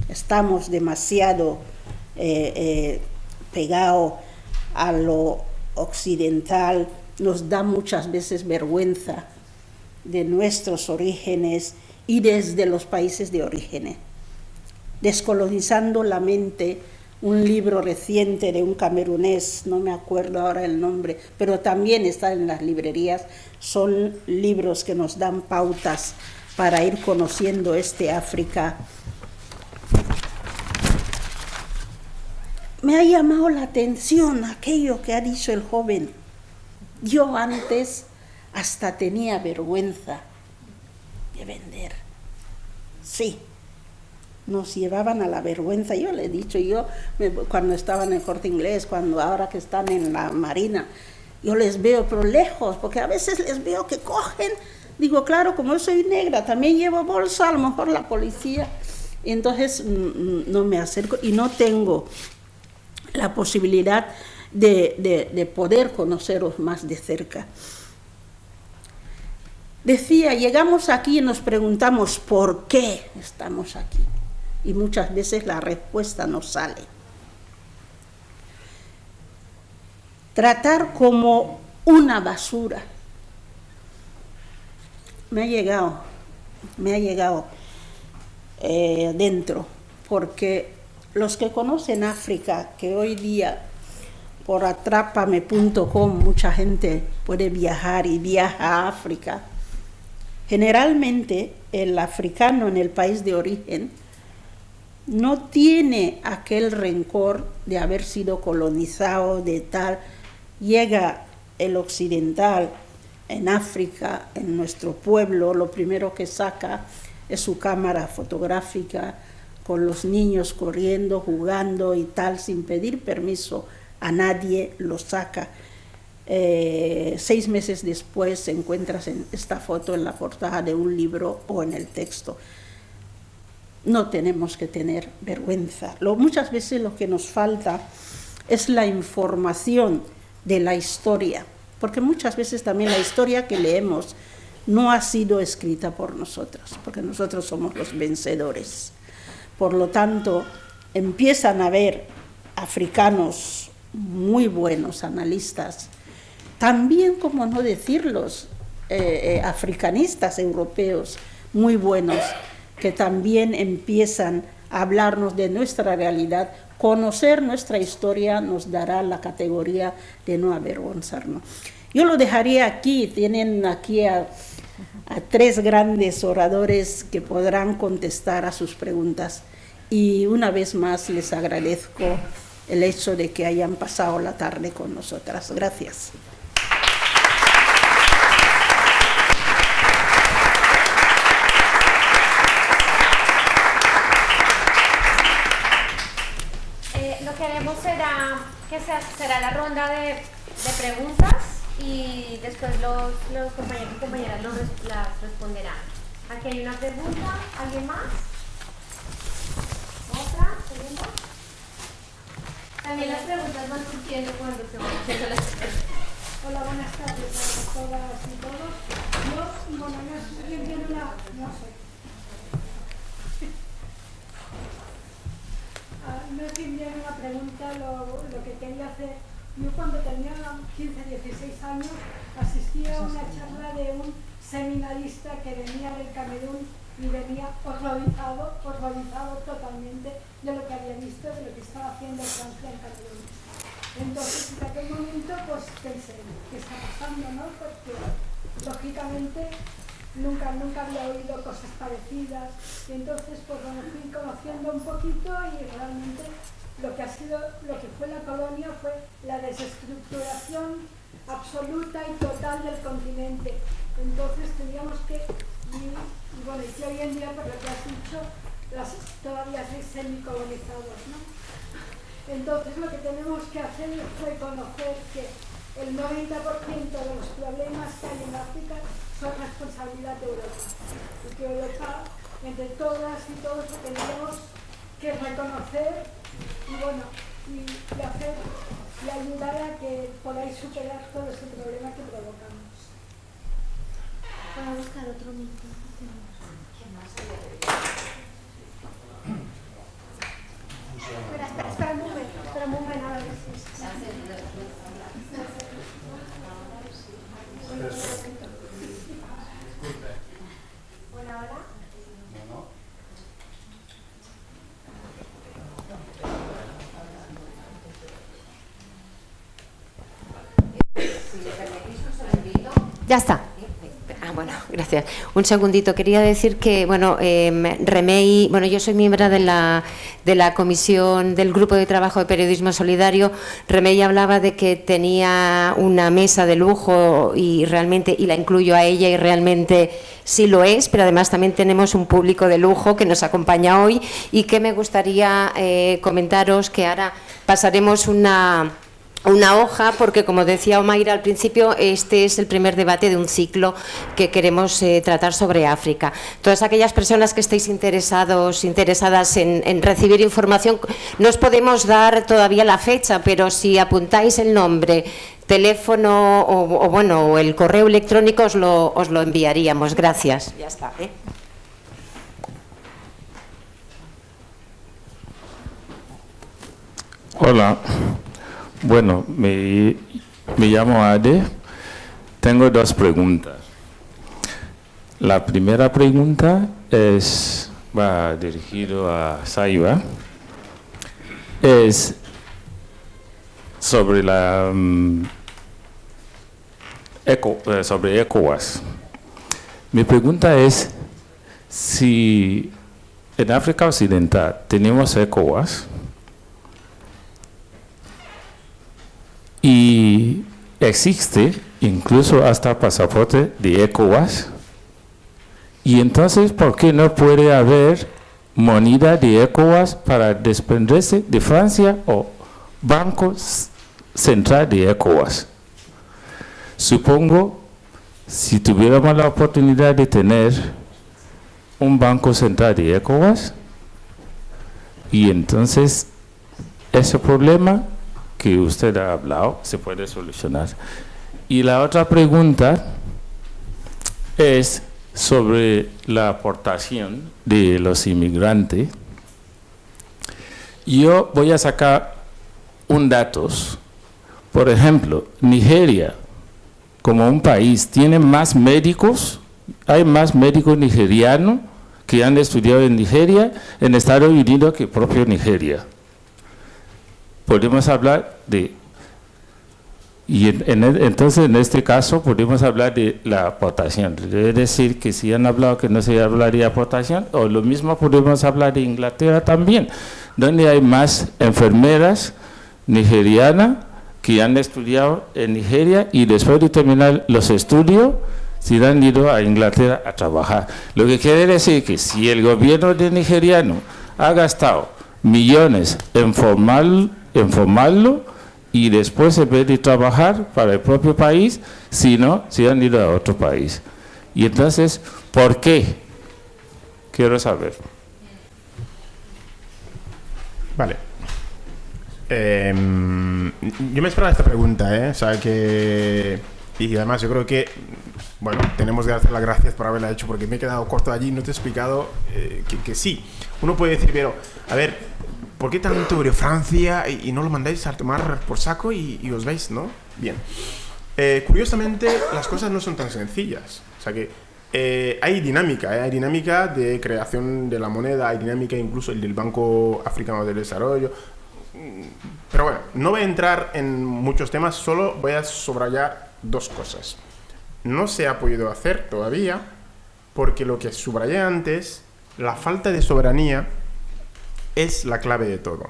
Estamos demasiado pegados a lo occidental, nos da muchas veces vergüenza de nuestros orígenes y desde los países de origen. Descolonizando la mente, un libro reciente de un camerunés, no me acuerdo ahora el nombre, pero también está en las librerías. Son libros que nos dan pautas para ir conociendo este África. Me ha llamado la atención aquello que ha dicho el joven. Yo antes hasta tenía vergüenza de vender. Sí. Nos llevaban a la vergüenza. Yo le he dicho, cuando estaban en el Corte Inglés, ahora que están en la Marina, yo les veo pero lejos, porque a veces les veo que cogen, digo, claro, como yo soy negra, también llevo bolsa, a lo mejor la policía, y entonces no me acerco y no tengo la posibilidad de poder conoceros más de cerca. Decía, llegamos aquí y nos preguntamos por qué estamos aquí. Y muchas veces la respuesta no sale. Tratar como una basura. Me ha llegado dentro, porque los que conocen África, que hoy día por atrápame.com mucha gente puede viajar y viaja a África, generalmente el africano en el país de origen no tiene aquel rencor de haber sido colonizado, de tal. Llega el occidental en África, en nuestro pueblo, lo primero que saca es su cámara fotográfica con los niños corriendo, jugando y tal, sin pedir permiso a nadie, lo saca. 6 meses después encuentras esta foto en la portada de un libro o en el texto. No tenemos que tener vergüenza. Muchas veces lo que nos falta es la información de la historia, porque muchas veces también la historia que leemos no ha sido escrita por nosotros, porque nosotros somos los vencedores. Por lo tanto, empiezan a haber africanos muy buenos, analistas, también, como no decirlos, africanistas europeos muy buenos, que también empiezan a hablarnos de nuestra realidad. Conocer nuestra historia nos dará la categoría de no avergonzarnos. Yo lo dejaría aquí. Tienen aquí a 3 grandes oradores que podrán contestar a sus preguntas. Y una vez más les agradezco el hecho de que hayan pasado la tarde con nosotras. Gracias. lo que haremos será será la ronda de preguntas y después los compañeros y compañeras las responderán. Aquí hay una pregunta, ¿alguien más? ¿Otra? ¿Segunda? También las preguntas van surgiendo cuando se van haciendo las preguntas. Hola, buenas tardes a todas y todos. Yo entiendo no sé. No es bien una pregunta lo que quería hacer. Yo cuando tenía 15, 16 años asistía a una charla de un seminarista que venía del Camerún y venía horrorizado totalmente de lo que había visto, de lo que estaba haciendo Francia en Camerún. Entonces, en aquel momento, pues pensé, ¿qué está pasando, no? Porque, lógicamente, nunca había oído cosas parecidas. Y entonces, pues bueno, fui conociendo un poquito y realmente lo que fue la colonia fue la desestructuración absoluta y total del continente. Entonces, teníamos que vivir, y bueno, y que hoy en día, por lo que has dicho, todavía hay semicolonizados, ¿no? Entonces lo que tenemos que hacer es reconocer que el 90% de los problemas que hay en África son responsabilidad de Europa. Y que Europa, entre todas y todos, tendríamos que reconocer y hacer y ayudar a que podáis superar todo ese problema que provocamos. Para buscar otro mito. Espera un momento, a ver si... Bueno, ahora. Ya está. Bueno, gracias. Un segundito. Quería decir que, Remei, yo soy miembro de la comisión del Grupo de Trabajo de Periodismo Solidario. Remei hablaba de que tenía una mesa de lujo y la incluyo a ella y realmente sí lo es, pero además también tenemos un público de lujo que nos acompaña hoy y que me gustaría comentaros que ahora pasaremos una hoja, porque como decía Omaira al principio, este es el primer debate de un ciclo que queremos tratar sobre África. Todas aquellas personas que estéis interesadas en recibir información, no os podemos dar todavía la fecha, pero si apuntáis el nombre, teléfono o el correo electrónico os lo enviaríamos. Gracias. Ya está. Hola. Bueno, me llamo Ade. Tengo dos preguntas. La primera pregunta va dirigido a Saiba. Es sobre sobre ECOWAS. Mi pregunta es si en África Occidental tenemos ECOWAS y existe incluso hasta pasaporte de ECOWAS, y entonces ¿por qué no puede haber moneda de ECOWAS para desprenderse de Francia o Banco Central de ECOWAS? Supongo, si tuviéramos la oportunidad de tener un Banco Central de ECOWAS, y entonces ese problema que usted ha hablado se puede solucionar. Y la otra pregunta es sobre la aportación de los inmigrantes. Yo voy a sacar un datos. Por ejemplo, Nigeria, como un país, tiene más médicos, hay más médicos nigerianos que han estudiado en Nigeria, en Estados Unidos, que propio Nigeria. Podemos hablar entonces en este caso podemos hablar de la aportación. Es decir, que si han hablado que no se hablaría de aportación, o lo mismo podemos hablar de Inglaterra también, donde hay más enfermeras nigerianas que han estudiado en Nigeria y después de terminar los estudios se han ido a Inglaterra a trabajar. Lo que quiere decir que si el gobierno de nigeriano ha gastado millones en formarlo y después en vez de trabajar para el propio país, sino se han ido a otro país. Y entonces, ¿por qué? Quiero saber. Vale. Yo me esperaba esta pregunta, ¿eh? O sea que... Y además yo creo que, bueno, tenemos que darte las gracias por haberla hecho, porque me he quedado corto allí y no te he explicado que sí. Uno puede decir, pero, a ver, ¿por qué tanto de Francia y no lo mandáis a tomar por saco y os veis, ¿no? Bien. Curiosamente, las cosas no son tan sencillas. O sea que hay dinámica de creación de la moneda, hay dinámica incluso el del Banco Africano de Desarrollo. Pero bueno, no voy a entrar en muchos temas, solo voy a subrayar dos cosas. No se ha podido hacer todavía porque lo que subrayé antes, la falta de soberanía es la clave de todo.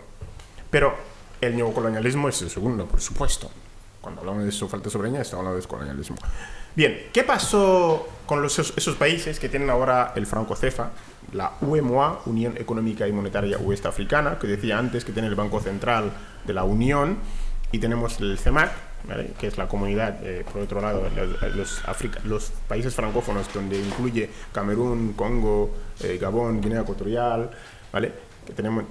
Pero el neocolonialismo es el segundo, por supuesto. Cuando hablamos de su falta de soberanía, estamos hablando de colonialismo. Bien, ¿qué pasó con esos países que tienen ahora el franco CFA, la UEMOA, Unión Económica y Monetaria Oeste Africana, que decía antes que tiene el Banco Central de la Unión, y tenemos el CEMAC, ¿vale? Que es la comunidad, por otro lado, los países francófonos, donde incluye Camerún, Congo, Gabón, Guinea Ecuatorial, ¿vale? Que tenemos,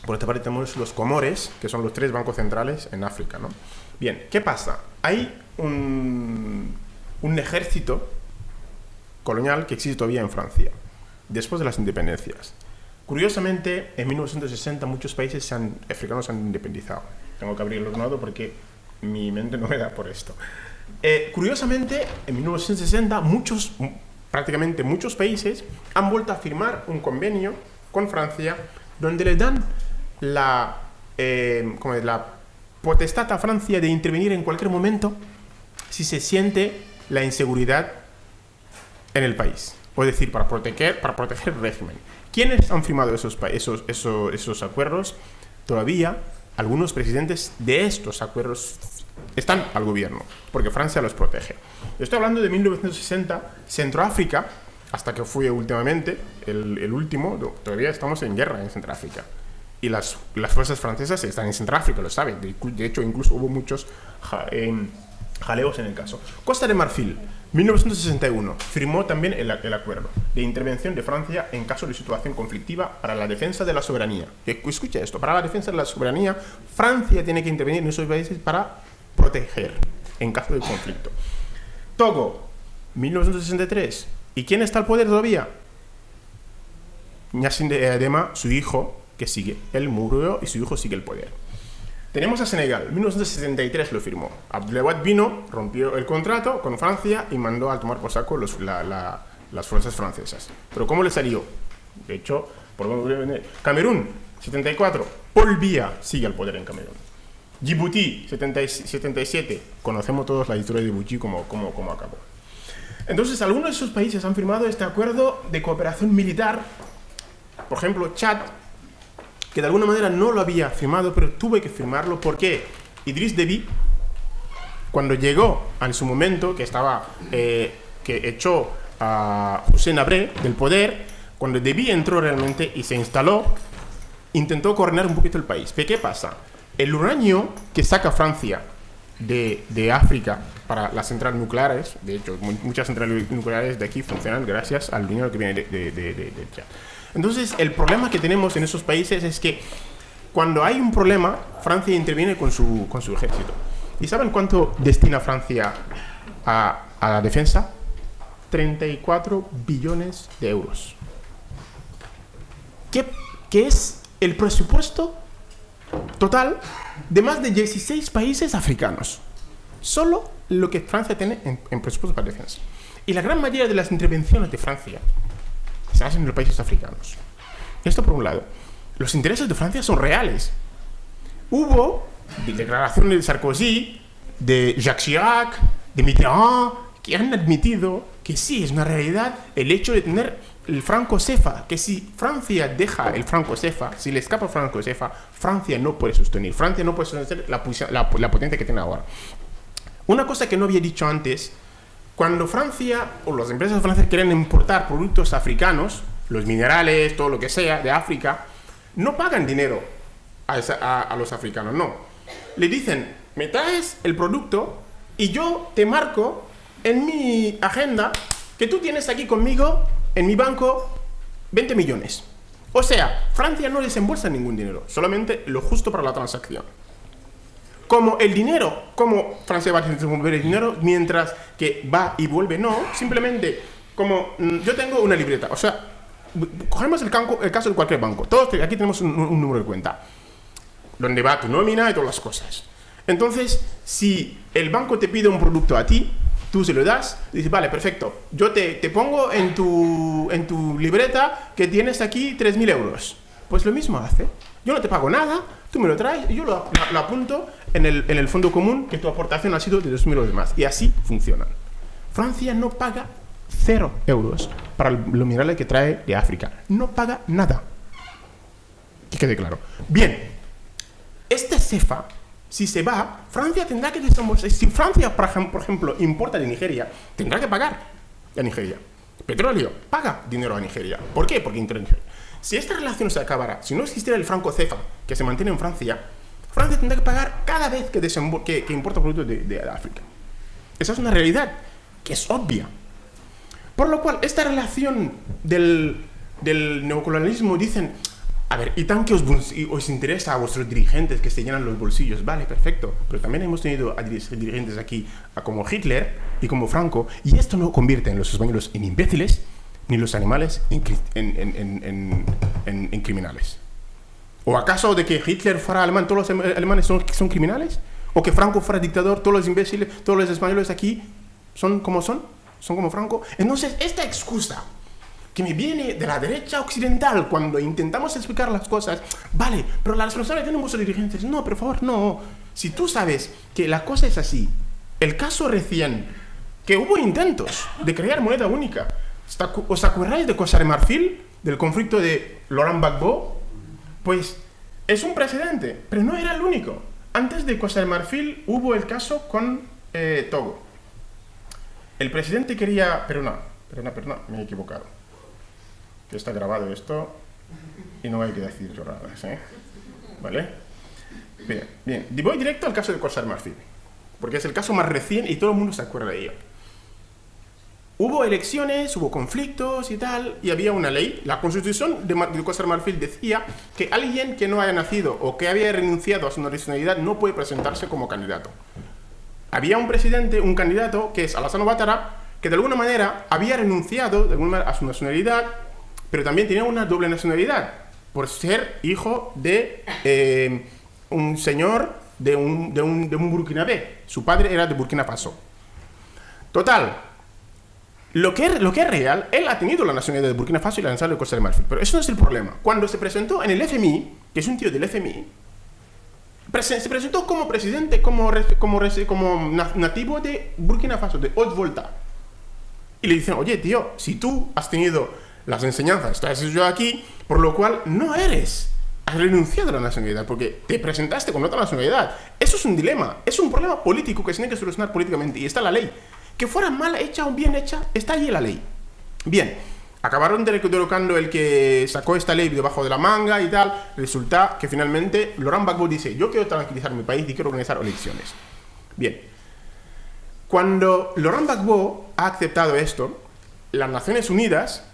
por otra parte tenemos los Comores, que son los 3 bancos centrales en África, ¿no? Bien, ¿qué pasa? Hay un ejército colonial que existe todavía en Francia, después de las independencias. Curiosamente, en 1960 muchos países africanos se han independizado. Tengo que abrir el ordenador porque mi mente no me da por esto. Curiosamente, en 1960 prácticamente muchos países han vuelto a firmar un convenio con Francia donde le dan la potestad a Francia de intervenir en cualquier momento si se siente la inseguridad en el país, es decir, para proteger el régimen. ¿Quiénes han firmado esos acuerdos? Todavía algunos presidentes de estos acuerdos están al gobierno, porque Francia los protege. Estoy hablando de 1960, Centroáfrica, hasta que fue últimamente el último, todavía estamos en guerra en Centroáfrica. Y las fuerzas francesas están en Centroáfrica, lo saben. De hecho, incluso hubo muchos jaleos en el caso. Costa de Marfil, 1961, firmó también el acuerdo de intervención de Francia en caso de situación conflictiva para la defensa de la soberanía. Escucha esto, para la defensa de la soberanía, Francia tiene que intervenir en esos países para proteger en caso de conflicto. Togo, 1963. ¿Y quién está al poder todavía? Gnassingbé Eyadema, su hijo, que sigue. Él murió y su hijo sigue el poder. Tenemos a Senegal, 1963 lo firmó. Abdoulaye Wade vino, rompió el contrato con Francia y mandó a tomar por saco las fuerzas francesas. Pero ¿cómo le salió? De hecho, Camerún, 74, Paul Biya sigue al poder en Camerún. Djibouti, 77, conocemos todos la historia de Djibouti, cómo acabó. Entonces, algunos de esos países han firmado este acuerdo de cooperación militar. Por ejemplo, Chad, que de alguna manera no lo había firmado, pero tuve que firmarlo porque Idriss Déby, cuando llegó en su momento, que echó a Hissène Habré del poder, cuando Déby entró realmente y se instaló, intentó coordinar un poquito el país. ¿Pero qué pasa? El uranio que saca Francia de África para las centrales nucleares, de hecho, muchas centrales nucleares de aquí funcionan gracias al dinero que viene de Chad. Entonces, el problema que tenemos en esos países es que cuando hay un problema, Francia interviene con su ejército. ¿Y saben cuánto destina Francia a la defensa? 34 billones de euros. ¿Qué es el presupuesto total de más de 16 países africanos? Solo lo que Francia tiene en presupuesto para defensa. Y la gran mayoría de las intervenciones de Francia se hacen en los países africanos. Esto por un lado. Los intereses de Francia son reales. Hubo declaraciones de Sarkozy, de Jacques Chirac, de Mitterrand, que han admitido que sí es una realidad el hecho de tener el franco CFA, que si Francia deja el franco CFA, si le escapa el franco CFA, Francia no puede sostener. Francia no puede sostener la potencia que tiene ahora. Una cosa que no había dicho antes, cuando Francia o las empresas francesas quieren importar productos africanos, los minerales, todo lo que sea de África, no pagan dinero a los africanos, no. Le dicen, me traes el producto y yo te marco en mi agenda que tú tienes aquí conmigo, en mi banco, 20 millones. O sea, Francia no desembolsa ningún dinero, solamente lo justo para la transacción. Como Francia va a desenvolver el dinero, mientras que va y vuelve, no, simplemente como yo tengo una libreta, o sea, cogemos el caso de cualquier banco, todos aquí tenemos un número de cuenta, donde va tu nómina y todas las cosas. Entonces, si el banco te pide un producto a ti, tú se lo das, dices, vale, perfecto, yo te pongo en tu libreta que tienes aquí 3.000 euros. Pues lo mismo hace. Yo no te pago nada, tú me lo traes y yo lo apunto en el fondo común que tu aportación ha sido de 2.000 euros más. Y así funcionan. Francia no paga 0 euros para los minerales que trae de África. No paga nada. Que quede claro. Bien, este CEFA, si se va, Francia tendrá que desembolsar. Si Francia, por ejemplo, importa de Nigeria, tendrá que pagar a Nigeria. Petróleo, paga dinero a Nigeria. ¿Por qué? Porque si esta relación se acabara, si no existiera el franco CEFA, que se mantiene en Francia, Francia tendrá que pagar cada vez que importa productos de África. Esa es una realidad que es obvia. Por lo cual, esta relación del neocolonialismo dicen, a ver, y tan que os interesa a vuestros dirigentes que se llenan los bolsillos, vale, perfecto, pero también hemos tenido a dirigentes aquí como Hitler y como Franco, y esto no convierte a los españoles en imbéciles, ni los animales en criminales. ¿O acaso de que Hitler fuera alemán, todos los alemanes son criminales? ¿O que Franco fuera dictador, todos los imbéciles, todos los españoles aquí son como Franco? Entonces, esta excusa que me viene de la derecha occidental cuando intentamos explicar las cosas, vale, pero la responsabilidad tienen vuestros dirigentes. No, por favor, no. Si tú sabes que la cosa es así, el caso recién, que hubo intentos de crear moneda única. ¿Os acordáis de Costa de Marfil, del conflicto de Laurent Gbagbo? Pues es un precedente, pero no era el único. Antes de Costa de Marfil hubo el caso con Togo. El presidente quería... Perdona, me he equivocado. Que está grabado esto y no hay que decir chorradas, ¿eh? ¿Vale? Bien. Voy directo al caso de Costa de Marfil, porque es el caso más reciente y todo el mundo se acuerda de ello. Hubo elecciones, hubo conflictos y tal, y había una ley. La constitución de Costa de Marfil decía que alguien que no haya nacido o que había renunciado a su nacionalidad no puede presentarse como candidato. Había un candidato, que es Alassane Ouattara, que de alguna manera había renunciado a su nacionalidad, pero también tenía una doble nacionalidad, por ser hijo de un señor de un burkinabé. Su padre era de Burkina Faso. Total. Lo que es real, él ha tenido la nacionalidad de Burkina Faso y la nacionalidad de Costa de Marfil. Pero eso no es el problema. Cuando se presentó en el FMI, que es un tío del FMI, se presentó como presidente, como nativo de Burkina Faso, de Haute-Volta. Y le dicen, oye, tío, si tú has tenido las enseñanzas, estás yo aquí, por lo cual no has renunciado a la nacionalidad, porque te presentaste con otra nacionalidad. Eso es un dilema, es un problema político que se tiene que solucionar políticamente, y está la ley. Que fuera mal hecha o bien hecha, está allí la ley. Bien, acabaron derrocando el que sacó esta ley debajo de la manga y tal. Resulta que finalmente Laurent Gbagbo dice, yo quiero tranquilizar mi país y quiero organizar elecciones. Bien, cuando Laurent Gbagbo ha aceptado esto, las Naciones Unidas,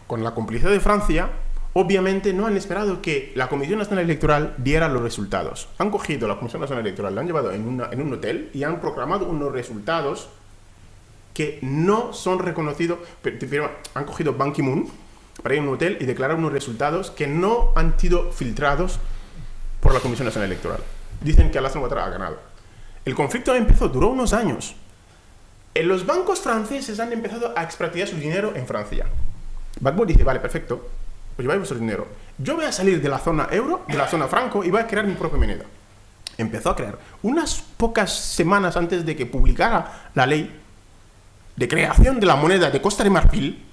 con la complicidad de Francia, obviamente no han esperado que la Comisión Nacional Electoral diera los resultados. Han cogido la Comisión Nacional Electoral, la han llevado en un hotel y han proclamado unos resultados que no son reconocidos. Pero han cogido Ban Ki-moon para ir a un hotel y declarar unos resultados que no han sido filtrados por la Comisión Nacional Electoral. Dicen que Alassane Ouattara ha ganado. El conflicto duró unos años. Los bancos franceses han empezado a expatriar su dinero en Francia. Gbagbo dice, vale, perfecto, pues lleváis vuestro dinero. Yo voy a salir de la zona euro, de la zona franco, y voy a crear mi propia moneda. Empezó a crear. Unas pocas semanas antes de que publicara la ley de creación de la moneda de Costa de Marfil,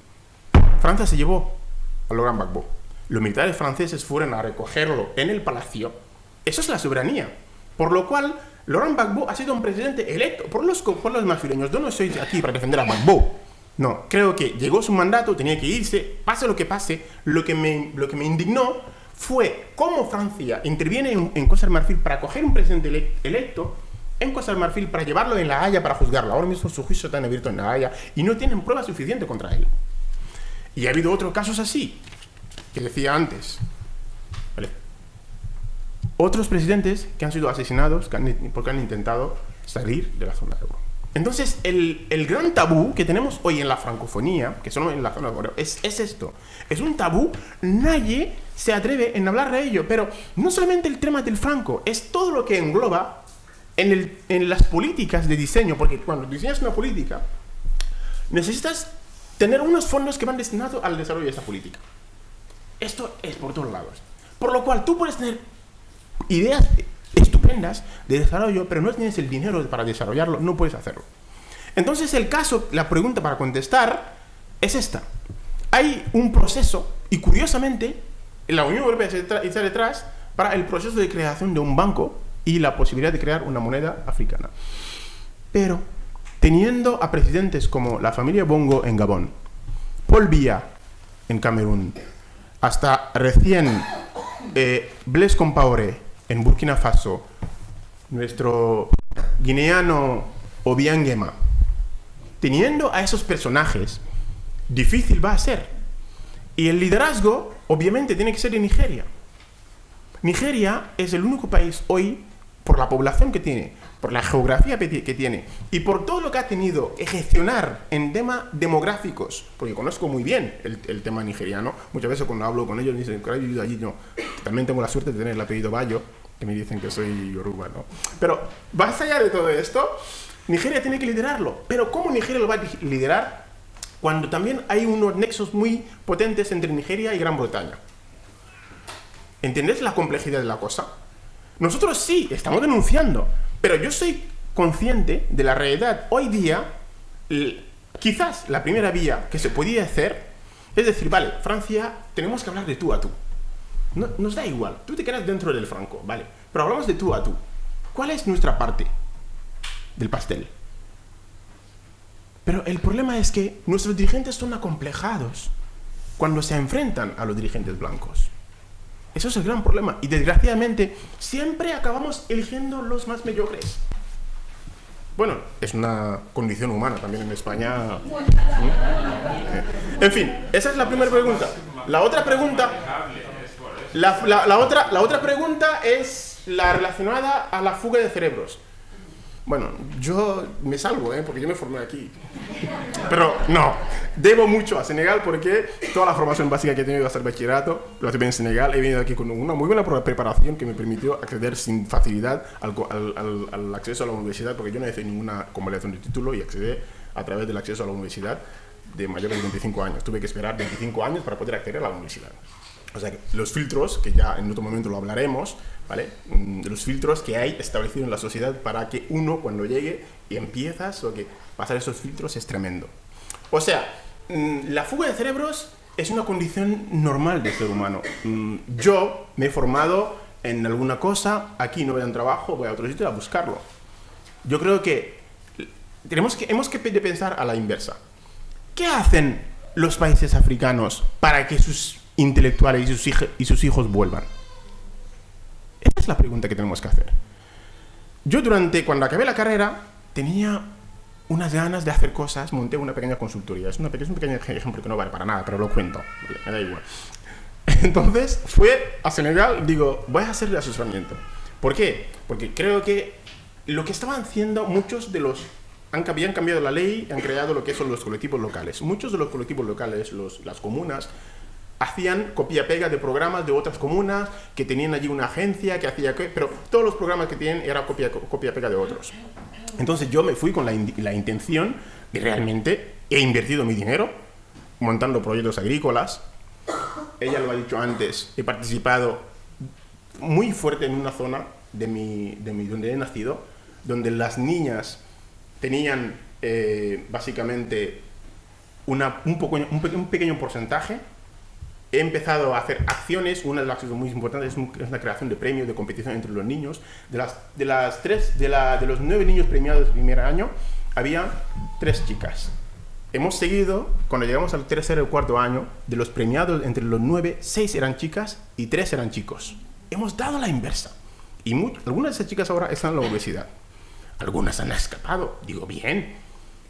Francia se llevó a Laurent Gbagbo. Los militares franceses fueron a recogerlo en el palacio. Eso es la soberanía. Por lo cual, Laurent Gbagbo ha sido un presidente electo por los marfileños. Yo no estoy aquí para defender a Gbagbo. No, creo que llegó su mandato, tenía que irse, pase lo que pase. Lo que me indignó fue cómo Francia interviene en Costa de Marfil para coger un presidente electo en Costa de Marfil para llevarlo en La Haya para juzgarlo. Ahora mismo su juicio está abierto en La Haya y no tienen pruebas suficientes contra él. Y ha habido otros casos así, que decía antes. ¿Vale? Otros presidentes que han sido asesinados porque han intentado salir de la zona euro. Entonces, el gran tabú que tenemos hoy en la francofonía, que solo en la zona euro, es esto. Es un tabú, nadie se atreve en hablar de ello, pero no solamente el tema del franco, es todo lo que engloba en las políticas de diseño, porque cuando diseñas una política, necesitas tener unos fondos que van destinados al desarrollo de esa política. Esto es por todos lados. Por lo cual tú puedes tener ideas estupendas de desarrollo, pero no tienes el dinero para desarrollarlo, no puedes hacerlo. Entonces la pregunta para contestar es esta. Hay un proceso, y curiosamente, la Unión Europea está detrás para el proceso de creación de un banco y la posibilidad de crear una moneda africana. Pero, teniendo a presidentes como la familia Bongo en Gabón, Paul Biya en Camerún, hasta recién Blaise Compaoré en Burkina Faso, nuestro guineano Obiang Nguema, teniendo a esos personajes, difícil va a ser. Y el liderazgo, obviamente, tiene que ser de Nigeria. Nigeria es el único país hoy, por la población que tiene, por la geografía que tiene y por todo lo que ha tenido que gestionar en temas demográficos, porque conozco muy bien el tema nigeriano. Muchas veces cuando hablo con ellos me dicen que he vivido allí. Yo también tengo la suerte de tener el apellido Bayo, que me dicen que soy yoruba, ¿no? Pero más allá de todo esto, Nigeria tiene que liderarlo. Pero ¿cómo Nigeria lo va a liderar cuando también hay unos nexos muy potentes entre Nigeria y Gran Bretaña? ¿Entendés la complejidad de la cosa? Nosotros sí, estamos denunciando, pero yo soy consciente de la realidad. Hoy día, quizás la primera vía que se podía hacer es decir, vale, Francia, tenemos que hablar de tú a tú. No, nos da igual, tú te quedas dentro del franco, vale, pero hablamos de tú a tú. ¿Cuál es nuestra parte del pastel? Pero el problema es que nuestros dirigentes son acomplejados cuando se enfrentan a los dirigentes blancos. Eso es el gran problema. Y desgraciadamente siempre acabamos eligiendo los más mediocres. Bueno, es una condición humana también en España. En fin, esa es la primera pregunta. La otra pregunta... La otra pregunta es la relacionada a la fuga de cerebros. Bueno, yo me salvo, porque yo me formé aquí. Pero no, debo mucho a Senegal porque toda la formación básica que he tenido hasta el bachillerato lo tuve en Senegal. He venido aquí con una muy buena preparación que me permitió acceder sin facilidad al acceso a la universidad, porque yo no hice ninguna convalidación de título y accedí a través del acceso a la universidad de mayores de 25 años. Tuve que esperar 25 años para poder acceder a la universidad. O sea, los filtros, que ya en otro momento lo hablaremos, ¿vale? Los filtros que hay establecidos en la sociedad para que uno, cuando llegue y empiezas, o que pasar esos filtros es tremendo. O sea, la fuga de cerebros es una condición normal del ser humano. Yo me he formado en alguna cosa, aquí no me dan trabajo, voy a otro sitio a buscarlo. Yo creo que hemos que pensar a la inversa. ¿Qué hacen los países africanos para que sus intelectuales y sus hijos vuelvan? Esa es la pregunta que tenemos que hacer. Yo cuando acabé la carrera tenía unas ganas de hacer cosas, monté una pequeña consultoría. Es un pequeño ejemplo que no vale para nada, pero lo cuento, ¿vale? Me da igual. Entonces fui a Senegal, digo, voy a hacer de asesoramiento. ¿Por qué? Porque creo que lo que estaban haciendo muchos de los... habían cambiado la ley, han creado lo que son los colectivos locales. Muchos de los colectivos locales, las comunas, hacían copia-pega de programas de otras comunas que tenían allí una agencia que hacía... Pero todos los programas que tienen era copia-pega de otros. Entonces yo me fui con la intención de realmente he invertido mi dinero montando proyectos agrícolas. Ella lo ha dicho antes, he participado muy fuerte en una zona donde he nacido, donde las niñas tenían básicamente un pequeño porcentaje. He empezado a hacer acciones. Una de las acciones muy importantes es la creación de premios de competición entre los niños. De los 9 niños premiados del primer año, había 3 chicas. hemos seguido, cuando llegamos al tercer o cuarto año, de los premiados entre los 9, 6 eran chicas y 3 eran chicos. Hemos dado la inversa. Y algunas de esas chicas ahora están en la universidad. Algunas han escapado. Digo, bien.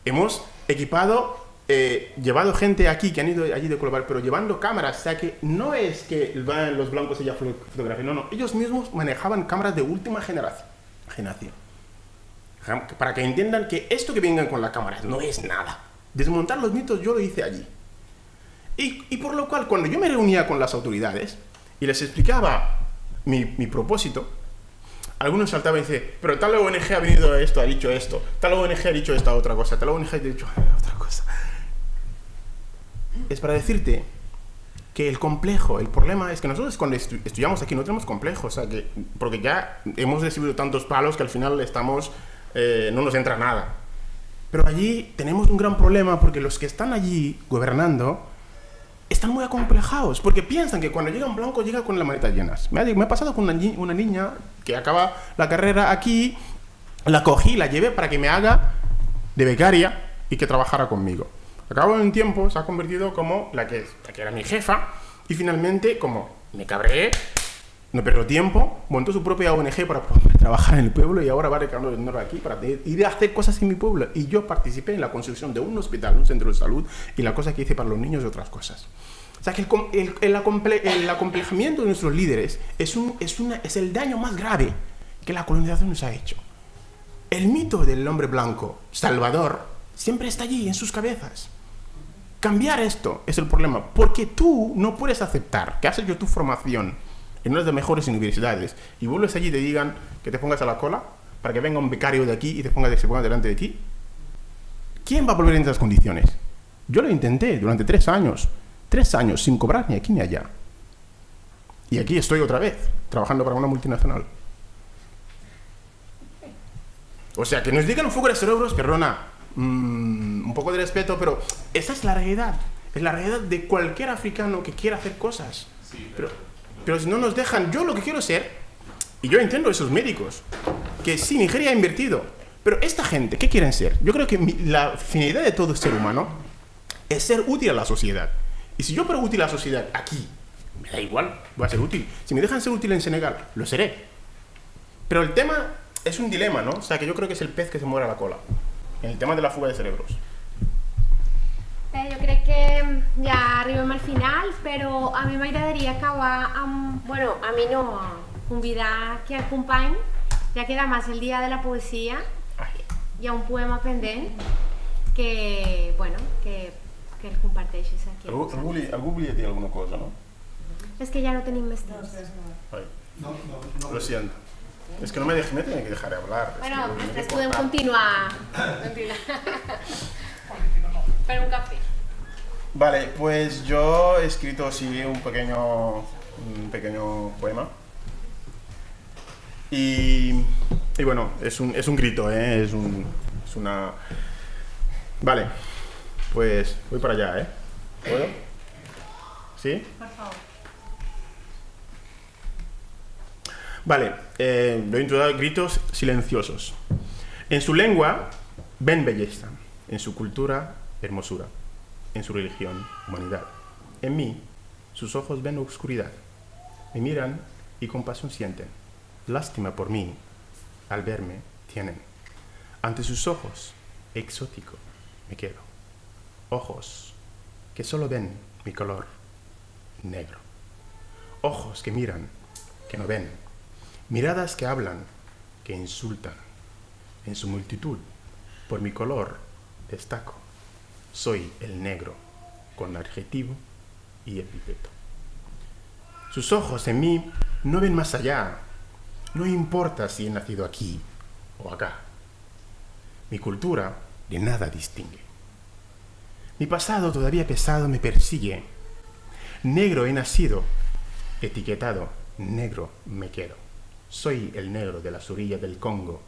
Hemos equipado, llevado gente aquí que han ido allí de colaborar, pero llevando cámaras. O sea que no es que van los blancos y ya fotografían. No, no. Ellos mismos manejaban cámaras de última generación. Para que entiendan que esto que vengan con la cámara no es nada. Desmontar los mitos yo lo hice allí. Y por lo cual, cuando yo me reunía con las autoridades y les explicaba mi propósito, algunos saltaban y decían, pero tal ONG ha venido a esto, ha dicho esto, tal ONG ha dicho esta otra cosa, tal ONG ha dicho otra cosa. Es para decirte que el complejo, el problema es que nosotros cuando estudiamos aquí no tenemos complejo, o sea, porque ya hemos recibido tantos palos que al final estamos, no nos entra nada. Pero allí tenemos un gran problema porque los que están allí gobernando están muy acomplejados, porque piensan que cuando llega un blanco llega con las maletas llenas. Me ha pasado con una niña que acaba la carrera aquí, la cogí, la llevé para que me haga de becaria y que trabajara conmigo. Al cabo de un tiempo se ha convertido como la que era mi jefa y finalmente, como me cabreé, no perdió tiempo, montó su propia ONG para trabajar en el pueblo y ahora va recaudando dinero aquí para ir a hacer cosas en mi pueblo. Y yo participé en la construcción de un hospital, un centro de salud y la cosa que hice para los niños y otras cosas. O sea que el acomplejamiento de nuestros líderes es el daño más grave que la colonización nos ha hecho. El mito del hombre blanco, salvador, siempre está allí en sus cabezas. Cambiar esto es el problema, porque tú no puedes aceptar que has hecho tu formación en una de las mejores universidades y vuelves allí y te digan que te pongas a la cola para que venga un becario de aquí y se ponga delante de ti. ¿Quién va a volver en esas condiciones? Yo lo intenté durante 3 años. 3 años sin cobrar ni aquí ni allá. Y aquí estoy otra vez, trabajando para una multinacional. O sea, que nos digan un fuego de cerebros, perdona, un poco de respeto, pero esa es la realidad. Es la realidad de cualquier africano que quiera hacer cosas. Sí, pero si no nos dejan, yo lo que quiero ser, y yo entiendo a esos médicos, que sí, Nigeria ha invertido, pero esta gente, ¿qué quieren ser? Yo creo que la finalidad de todo ser humano es ser útil a la sociedad. Y si yo fuera útil a la sociedad aquí, me da igual, voy a ser útil. Si me dejan ser útil en Senegal, lo seré. Pero el tema es un dilema, ¿no? O sea, que yo creo que es el pez que se muere a la cola. En el tema de la fuga de cerebros. Jo crec que ja arribem al final, però a mi m'agradaria acabar amb... Bueno, a mi no, convidar aquí al company, ja que demà és el dia de la poesia, hi ha un poema pendent que, bueno, que el comparteixis aquí. Algú volia dir alguna cosa, no? És que ja no tenim més temps. Ay, lo siento. Es que no me tiene que dejar hablar. Bueno, després podem continuar. Per un café. Vale, pues yo he escrito así un pequeño poema. Y bueno, es un grito, ¿eh? Es una... Vale, pues voy para allá, ¿eh? ¿Puedo? ¿Sí? Por favor. Vale, lo he intitulado Gritos silenciosos. En su lengua ven belleza, en su cultura hermosura, en su religión humanidad. En mí sus ojos ven oscuridad, me miran y compasión sienten, lástima por mí al verme tienen. Ante sus ojos exótico me quedo, ojos que solo ven mi color negro, ojos que miran, que no ven, miradas que hablan, que insultan. En su multitud, por mi color, destaco. Soy el negro, con adjetivo y epíteto. Sus ojos en mí no ven más allá. No importa si he nacido aquí o acá. Mi cultura de nada distingue. Mi pasado todavía pesado me persigue. Negro he nacido, etiquetado, negro me quedo. Soy el negro de las orillas del Congo.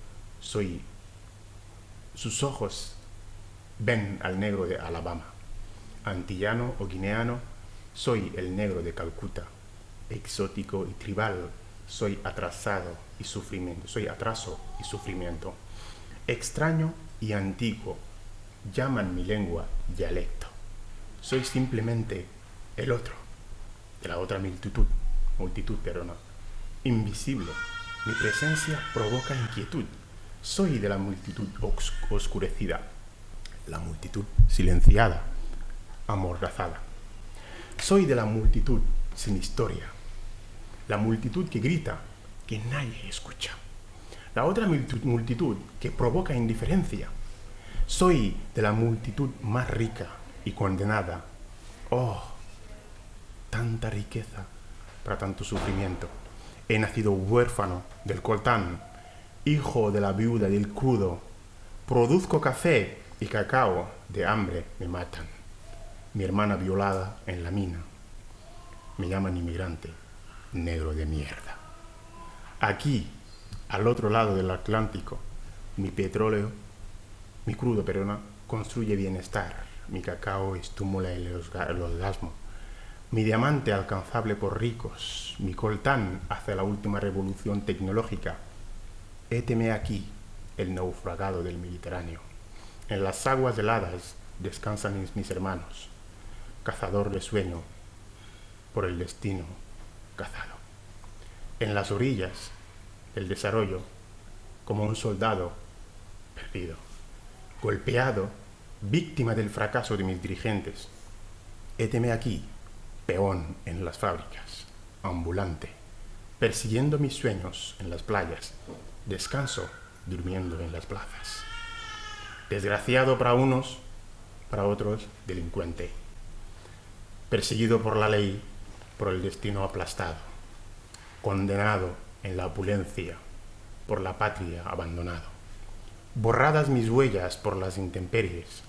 Sus ojos ven al negro de Alabama. Antillano o guineano, soy el negro de Calcuta. Exótico y tribal, soy atrasado y sufrimiento. Soy atraso y sufrimiento. Extraño y antiguo, llaman mi lengua dialecto. Soy simplemente el otro, de la otra multitud, invisible. Mi presencia provoca inquietud. Soy de la multitud oscurecida, la multitud silenciada, amordazada. Soy de la multitud sin historia, la multitud que grita, que nadie escucha. La otra multitud que provoca indiferencia. Soy de la multitud más rica y condenada. Oh, tanta riqueza para tanto sufrimiento. He nacido huérfano del coltán, hijo de la viuda del crudo. Produzco café y cacao, de hambre me matan. Mi hermana violada en la mina. Me llaman inmigrante, negro de mierda. Aquí, al otro lado del Atlántico, mi crudo, construye bienestar. Mi cacao estimula el orgasmo. Mi diamante alcanzable por ricos. Mi coltán hace la última revolución tecnológica. Héteme aquí, el naufragado del Mediterráneo. En las aguas heladas descansan mis hermanos. Cazador de sueño, por el destino cazado. En las orillas del desarrollo, como un soldado perdido, golpeado, víctima del fracaso de mis dirigentes. Héteme aquí, peón en las fábricas, ambulante, persiguiendo mis sueños en las playas, descanso durmiendo en las plazas. Desgraciado para unos, para otros delincuente, perseguido por la ley, por el destino aplastado, condenado en la opulencia, por la patria abandonado. Borradas mis huellas por las intemperies,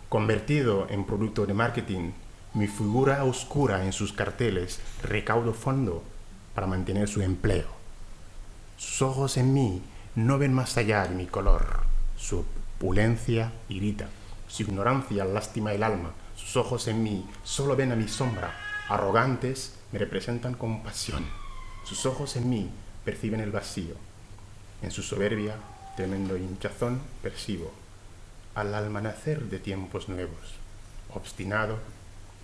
convertido en producto de marketing, mi figura oscura en sus carteles, recaudo fondo para mantener su empleo. Sus ojos en mí no ven más allá de mi color, su opulencia irrita, su ignorancia lastima el alma, sus ojos en mí solo ven a mi sombra, arrogantes me representan con pasión, sus ojos en mí perciben el vacío. En su soberbia, tremendo hinchazón, percibo al almanacer de tiempos nuevos. Obstinado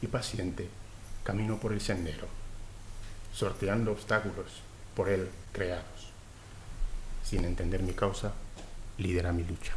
y paciente, camino por el sendero, sorteando obstáculos por él creados. Sin entender mi causa, lidera mi lucha.